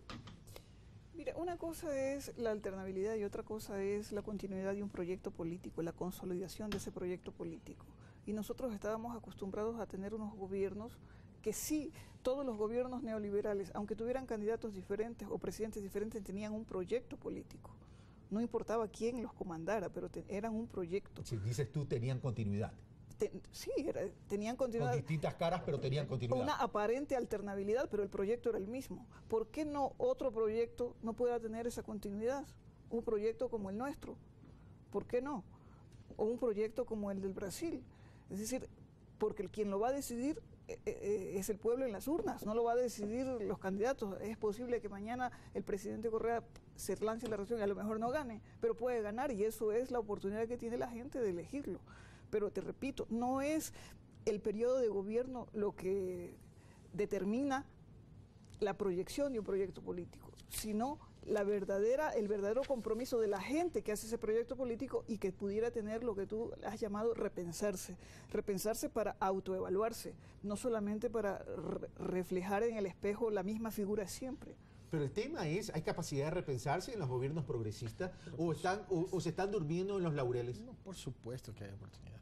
S8: Mira, una cosa es la alternabilidad y otra cosa es la continuidad de un proyecto político, la consolidación de ese proyecto político. Y nosotros estábamos acostumbrados a tener unos gobiernos que sí, todos los gobiernos neoliberales, aunque tuvieran candidatos diferentes o presidentes diferentes, tenían un proyecto político. No importaba quién los comandara, pero eran un proyecto.
S1: Si dices tú, tenían continuidad.
S8: Sí, tenían continuidad.
S1: Con distintas caras, pero tenían continuidad.
S8: Una aparente alternabilidad, pero el proyecto era el mismo. ¿Por qué no otro proyecto no pueda tener esa continuidad? Un proyecto como el nuestro. ¿Por qué no? O un proyecto como el del Brasil. Es decir, porque quien lo va a decidir es el pueblo en las urnas, no lo va a decidir los candidatos. Es posible que mañana el presidente Correa se lance la reelección y a lo mejor no gane, pero puede ganar y eso es la oportunidad que tiene la gente de elegirlo. Pero te repito, no es el periodo de gobierno lo que determina la proyección de un proyecto político, sino el verdadero compromiso de la gente que hace ese proyecto político y que pudiera tener lo que tú has llamado repensarse para autoevaluarse, no solamente para reflejar en el espejo la misma figura siempre.
S1: Pero el tema es, ¿hay capacidad de repensarse en los gobiernos progresistas o se están durmiendo en los laureles?
S9: No, por supuesto que hay oportunidad.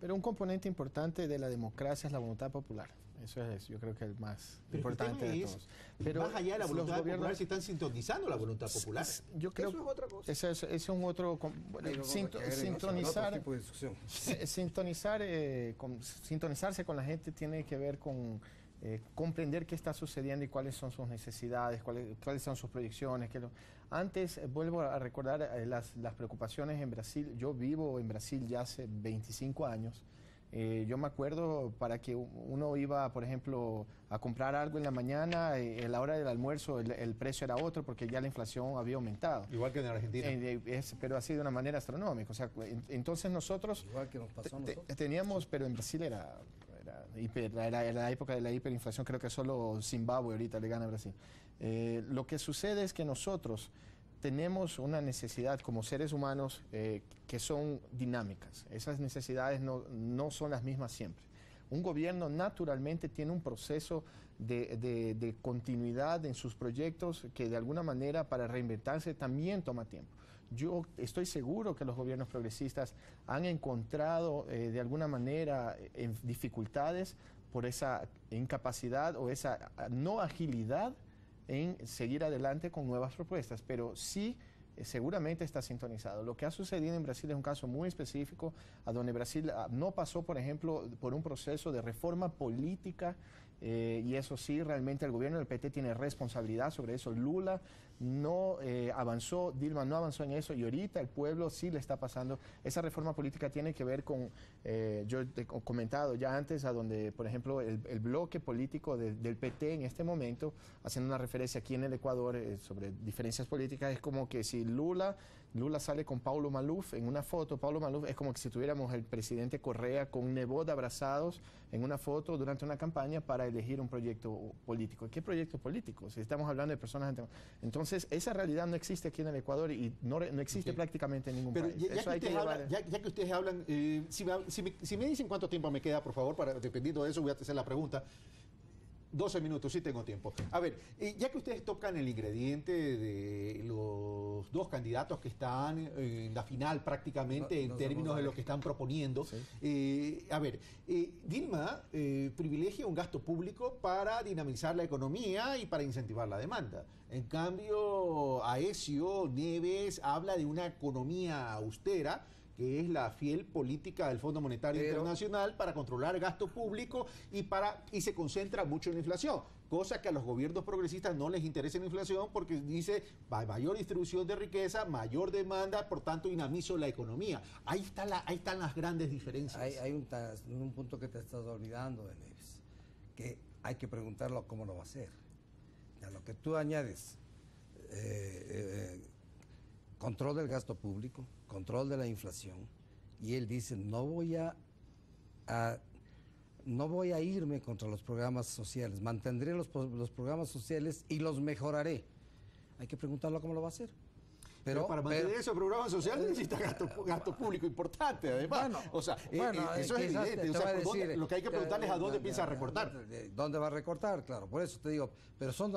S9: Pero un componente importante de la democracia es la voluntad popular. Eso es, yo creo que el más importante de todos.
S1: Pero más allá de la voluntad popular, se están sintonizando la voluntad popular.
S9: Yo creo
S8: eso es otra cosa.
S9: Eso es un otro... Sintonizarse con la gente tiene que ver con comprender qué está sucediendo y cuáles son sus necesidades, cuáles son sus proyecciones. Antes, vuelvo a recordar las preocupaciones en Brasil. Yo vivo en Brasil ya hace 25 años. Yo me acuerdo para que uno iba, por ejemplo, a comprar algo en la mañana, a la hora del almuerzo el precio era otro porque ya la inflación había aumentado.
S1: Igual que en Argentina.
S9: Pero así de una manera astronómica. O sea, entonces nosotros...
S4: Igual que nos pasó a nosotros.
S9: Teníamos, pero en Brasil era la época de la hiperinflación, creo que solo Zimbabue ahorita le gana a Brasil. Lo que sucede es que nosotros tenemos una necesidad como seres humanos que son dinámicas. Esas necesidades no son las mismas siempre. Un gobierno naturalmente tiene un proceso de continuidad en sus proyectos que de alguna manera para reinventarse también toma tiempo. Yo estoy seguro que los gobiernos progresistas han encontrado de alguna manera dificultades por esa incapacidad o esa no agilidad en seguir adelante con nuevas propuestas, pero sí seguramente está sintonizado. Lo que ha sucedido en Brasil es un caso muy específico, a donde Brasil no pasó, por ejemplo, por un proceso de reforma política, y eso sí, realmente el gobierno del PT tiene responsabilidad sobre eso. Lula no avanzó, Dilma no avanzó en eso, y ahorita el pueblo sí le está pasando. Esa reforma política tiene que ver con, yo te he comentado ya antes, a donde, por ejemplo, el bloque político del PT en este momento, haciendo una referencia aquí en el Ecuador sobre diferencias políticas, es como que si Lula sale con Paulo Maluf en una foto. Paulo Maluf es como que si tuviéramos el presidente Correa con Nebot abrazados en una foto durante una campaña para elegir un proyecto político. ¿Qué proyecto político? Si estamos hablando de personas... Entonces, esa realidad no existe aquí en el Ecuador y no existe prácticamente en ningún país.
S1: Ya que ustedes hablan, si me dicen cuánto tiempo me queda, por favor, dependiendo de eso voy a hacer la pregunta. 12 minutos, sí tengo tiempo. A ver, ya que ustedes tocan el ingrediente de los dos candidatos que están en la final prácticamente en términos de lo que están proponiendo, sí. Dilma privilegia un gasto público para dinamizar la economía y para incentivar la demanda. En cambio, Aécio Neves habla de una economía austera, que es la fiel política del Fondo Monetario Internacional para controlar el gasto público y se concentra mucho en la inflación, cosa que a los gobiernos progresistas no les interesa la inflación porque dice mayor distribución de riqueza, mayor demanda, por tanto dinamizo la economía. Ahí están las grandes diferencias.
S4: Hay un punto que te estás olvidando de Neves, que hay que preguntarlo cómo lo va a hacer. A lo que tú añades, control del gasto público, control de la inflación, y él dice, no voy a irme contra los programas sociales, mantendré los programas sociales y los mejoraré. Hay que preguntarlo cómo lo va a hacer.
S1: Pero para mantener esos programas sociales necesita gasto público importante, además. Eso es evidente. Lo que hay que preguntarle es a dónde piensa recortar.
S4: ¿Dónde va a recortar? Claro, por eso te digo. Pero son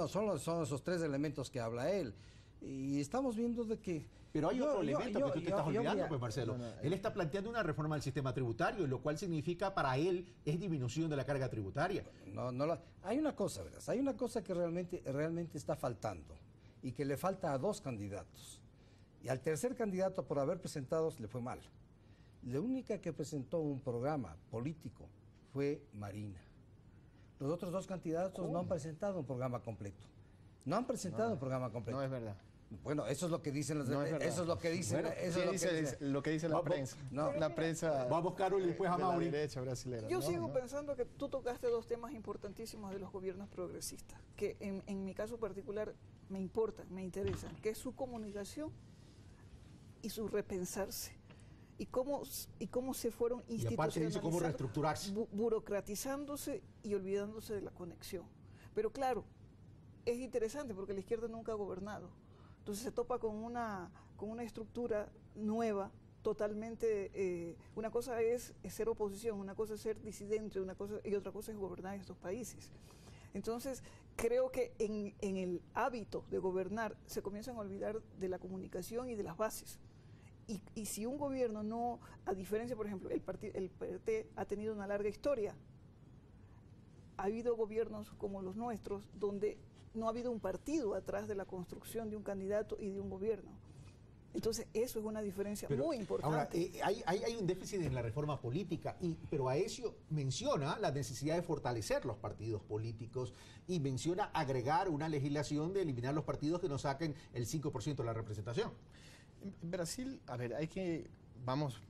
S4: esos tres elementos que habla él. Y estamos viendo de que...
S1: Pero hay otro elemento que tú te estás olvidando, pues, Marcelo. Él está planteando una reforma del sistema tributario, lo cual significa para él es disminución de la carga tributaria.
S4: Hay una cosa, ¿verdad? Hay una cosa que realmente está faltando y que le falta a dos candidatos. Y al tercer candidato, por haber presentado, le fue mal. La única que presentó un programa político fue Marina. Los otros dos candidatos no han presentado un programa completo. No han presentado un programa completo.
S9: No es verdad.
S4: Bueno, eso es lo que dicen eso es lo que dicen.
S9: Lo que dice la prensa. La prensa.
S1: Vamos, Carol, y después a Mauri.
S9: Derecha brasileña.
S8: Yo sigo pensando que tú tocaste dos temas importantísimos de los gobiernos progresistas, que en mi caso particular me importan, me interesan, que es su comunicación y su repensarse. Y cómo se fueron institucionalizando,
S1: y aparte dice cómo reestructurarse,
S8: burocratizándose y olvidándose de la conexión. Pero claro, es interesante porque la izquierda nunca ha gobernado. Entonces se topa con una estructura nueva, totalmente, una cosa es ser oposición, una cosa es ser disidente, y otra cosa es gobernar estos países. Entonces creo que en el hábito de gobernar se comienzan a olvidar de la comunicación y de las bases. Y si un gobierno no, a diferencia, por ejemplo, el PT ha tenido una larga historia, ha habido gobiernos como los nuestros donde no ha habido un partido atrás de la construcción de un candidato y de un gobierno. Entonces, eso es una diferencia muy importante.
S1: Ahora, hay un déficit en la reforma política, pero Aécio menciona la necesidad de fortalecer los partidos políticos y menciona agregar una legislación de eliminar los partidos que no saquen el 5% de la representación.
S9: En Brasil, a ver, vamos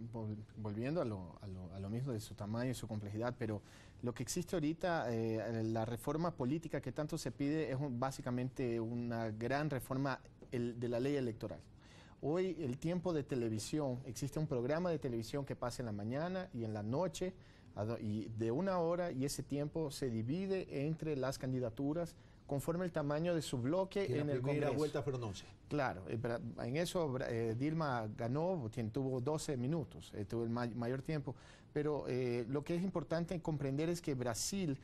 S9: volviendo a lo mismo de su tamaño y su complejidad, pero lo que existe ahorita, la reforma política que tanto se pide es básicamente una gran reforma de la ley electoral. Hoy el tiempo de televisión, existe un programa de televisión que pasa en la mañana y en la noche, y de 1 hora, y ese tiempo se divide entre las candidaturas conforme el tamaño de su bloque en el Congreso.
S1: La primera vuelta fueron 11.
S9: Claro, en eso Dilma ganó, tuvo 12 minutos, tuvo el mayor tiempo, pero lo que es importante comprender es que Brasil,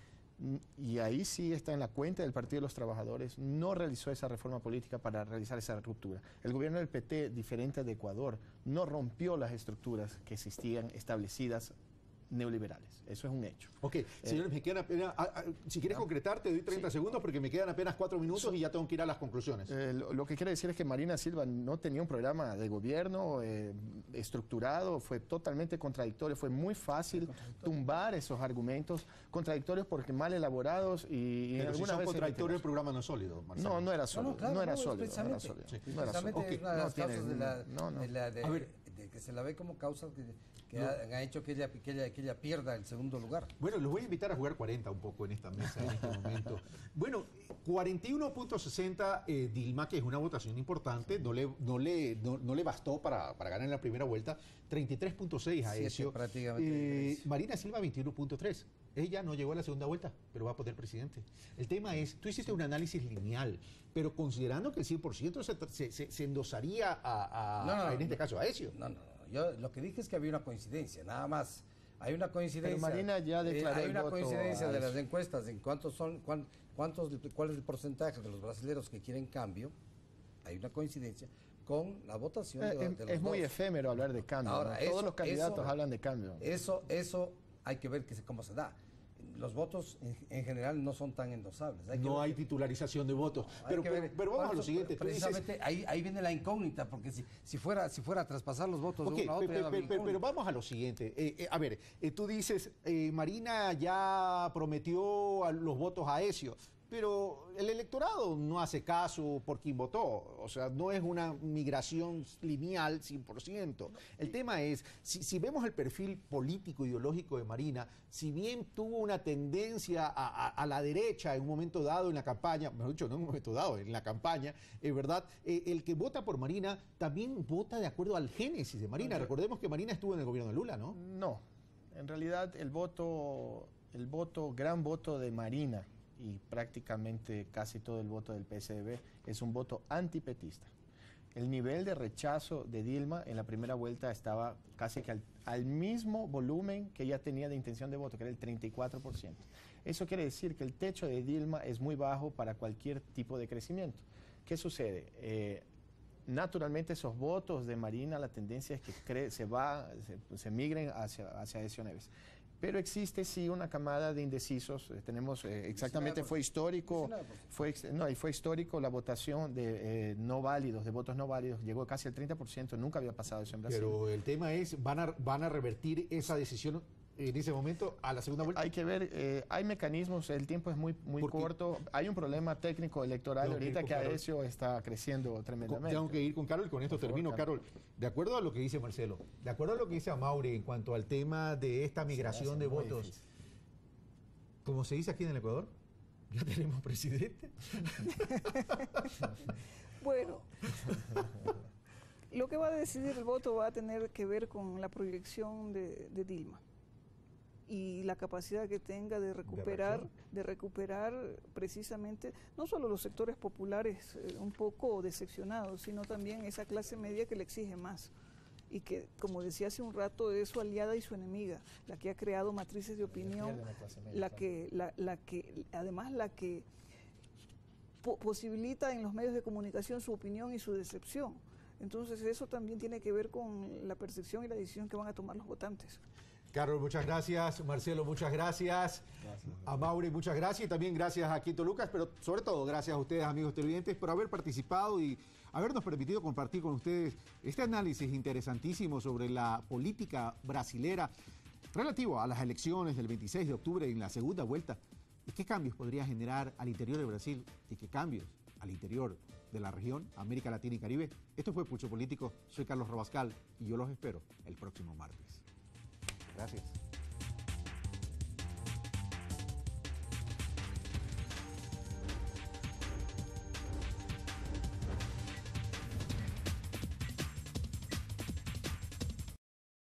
S9: y ahí sí está en la cuenta del Partido de los Trabajadores, no realizó esa reforma política para realizar esa ruptura. El gobierno del PT, diferente de Ecuador, no rompió las estructuras que existían establecidas neoliberales. Eso es un hecho.
S1: Ok, señores, me quedan apenas, si quieres concretar, te doy 30 segundos porque me quedan apenas 4 minutos y ya tengo que ir a las conclusiones.
S9: Lo que quiere decir es que Marina Silva no tenía un programa de gobierno estructurado, fue totalmente contradictorio, fue muy fácil tumbar esos argumentos contradictorios porque mal elaborados y
S1: pero
S9: algunas
S1: si son
S9: veces
S1: contradictorios, el programa no es sólido,
S9: No,
S1: Marcelo.
S9: no era sólido, no era sólido.
S4: Precisamente es una de las causas de que se la ve como causa que ha hecho que ella pierda el segundo lugar.
S1: Bueno, los voy a invitar a jugar 40 un poco en esta mesa en este momento. Bueno, 41.60 Dilma, que es una votación importante, no le bastó para ganar en la primera vuelta, 33.6 a Aécio. Marina Silva 21.3. Ella no llegó a la segunda vuelta, pero va a poder presidente. El tema es, tú hiciste un análisis lineal, pero considerando que el 100% se endosaría en este caso a Aécio.
S4: No. Yo lo que dije es que había una coincidencia, nada más. Hay una coincidencia.
S9: Pero Marina ya declaró
S4: hay una
S9: el voto
S4: coincidencia de las encuestas en cuál es el porcentaje de los brasileños que quieren cambio. Hay una coincidencia con la votación de los
S9: es muy
S4: dos.
S9: Efímero hablar de cambio.
S4: Ahora,
S9: Todos los candidatos hablan de cambio.
S4: Eso hay que ver cómo se da. Los votos en general no son tan endosables.
S1: No hay titularización de votos. Pero vamos a lo siguiente.
S4: Precisamente ahí viene la incógnita, porque si fuera a traspasar los votos de uno a otro...
S1: Pero vamos a lo siguiente. A ver, tú dices, Marina ya prometió los votos a Aécio, pero el electorado no hace caso por quien votó. O sea, no es una migración lineal 100%. El tema es, si vemos el perfil político ideológico de Marina, si bien tuvo una tendencia a la derecha en un momento dado en la campaña, mejor dicho, no en un momento dado, en la campaña, ¿verdad? El que vota por Marina también vota de acuerdo al génesis de Marina. Recordemos que Marina estuvo en el gobierno de Lula, ¿no?
S9: No, en realidad el gran voto de Marina y prácticamente casi todo el voto del PSDB es un voto antipetista. El nivel de rechazo de Dilma en la primera vuelta estaba casi que al mismo volumen que ella tenía de intención de voto, que era el 34%. Eso quiere decir que el techo de Dilma es muy bajo para cualquier tipo de crecimiento. ¿Qué sucede? Naturalmente esos votos de Marina, la tendencia es que se migren hacia Aécio Neves. Pero existe sí una camada de indecisos. Tenemos exactamente, fue histórico la votación de no válidos, de votos no válidos, llegó casi al 30%, nunca había pasado eso en Brasil.
S1: Pero el tema es, ¿van a revertir esa decisión en ese momento a la segunda vuelta?
S9: Hay que ver, hay mecanismos, el tiempo es muy corto, hay un problema técnico electoral ahorita que Aécio está creciendo tremendamente.
S1: Tengo que ir con Carol y con esto termino. Carol, de acuerdo a lo que dice Marcelo, de acuerdo a lo que dice Amaury en cuanto al tema de esta migración de votos, difícil. Como se dice aquí en el Ecuador, ¿ya tenemos presidente?
S8: Bueno, lo que va a decidir el voto va a tener que ver con la proyección de Dilma y la capacidad que tenga de recuperar precisamente no solo los sectores populares un poco decepcionados, sino también esa clase media que le exige más y que, como decía hace un rato, es su aliada y su enemiga, la que ha creado matrices de opinión, la que posibilita en los medios de comunicación su opinión y su decepción. Entonces eso también tiene que ver con la percepción y la decisión que van a tomar los votantes.
S1: Carol, muchas gracias. Marcelo, muchas gracias. Amaury, muchas gracias. Y también gracias a Quito Lucas, pero sobre todo gracias a ustedes, amigos televidentes, por haber participado y habernos permitido compartir con ustedes este análisis interesantísimo sobre la política brasilera relativo a las elecciones del 26 de octubre en la segunda vuelta. ¿Y qué cambios podría generar al interior de Brasil? ¿Y qué cambios al interior de la región, América Latina y Caribe? Esto fue Pulso Político. Soy Carlos Rabascal y yo los espero el próximo martes. Gracias.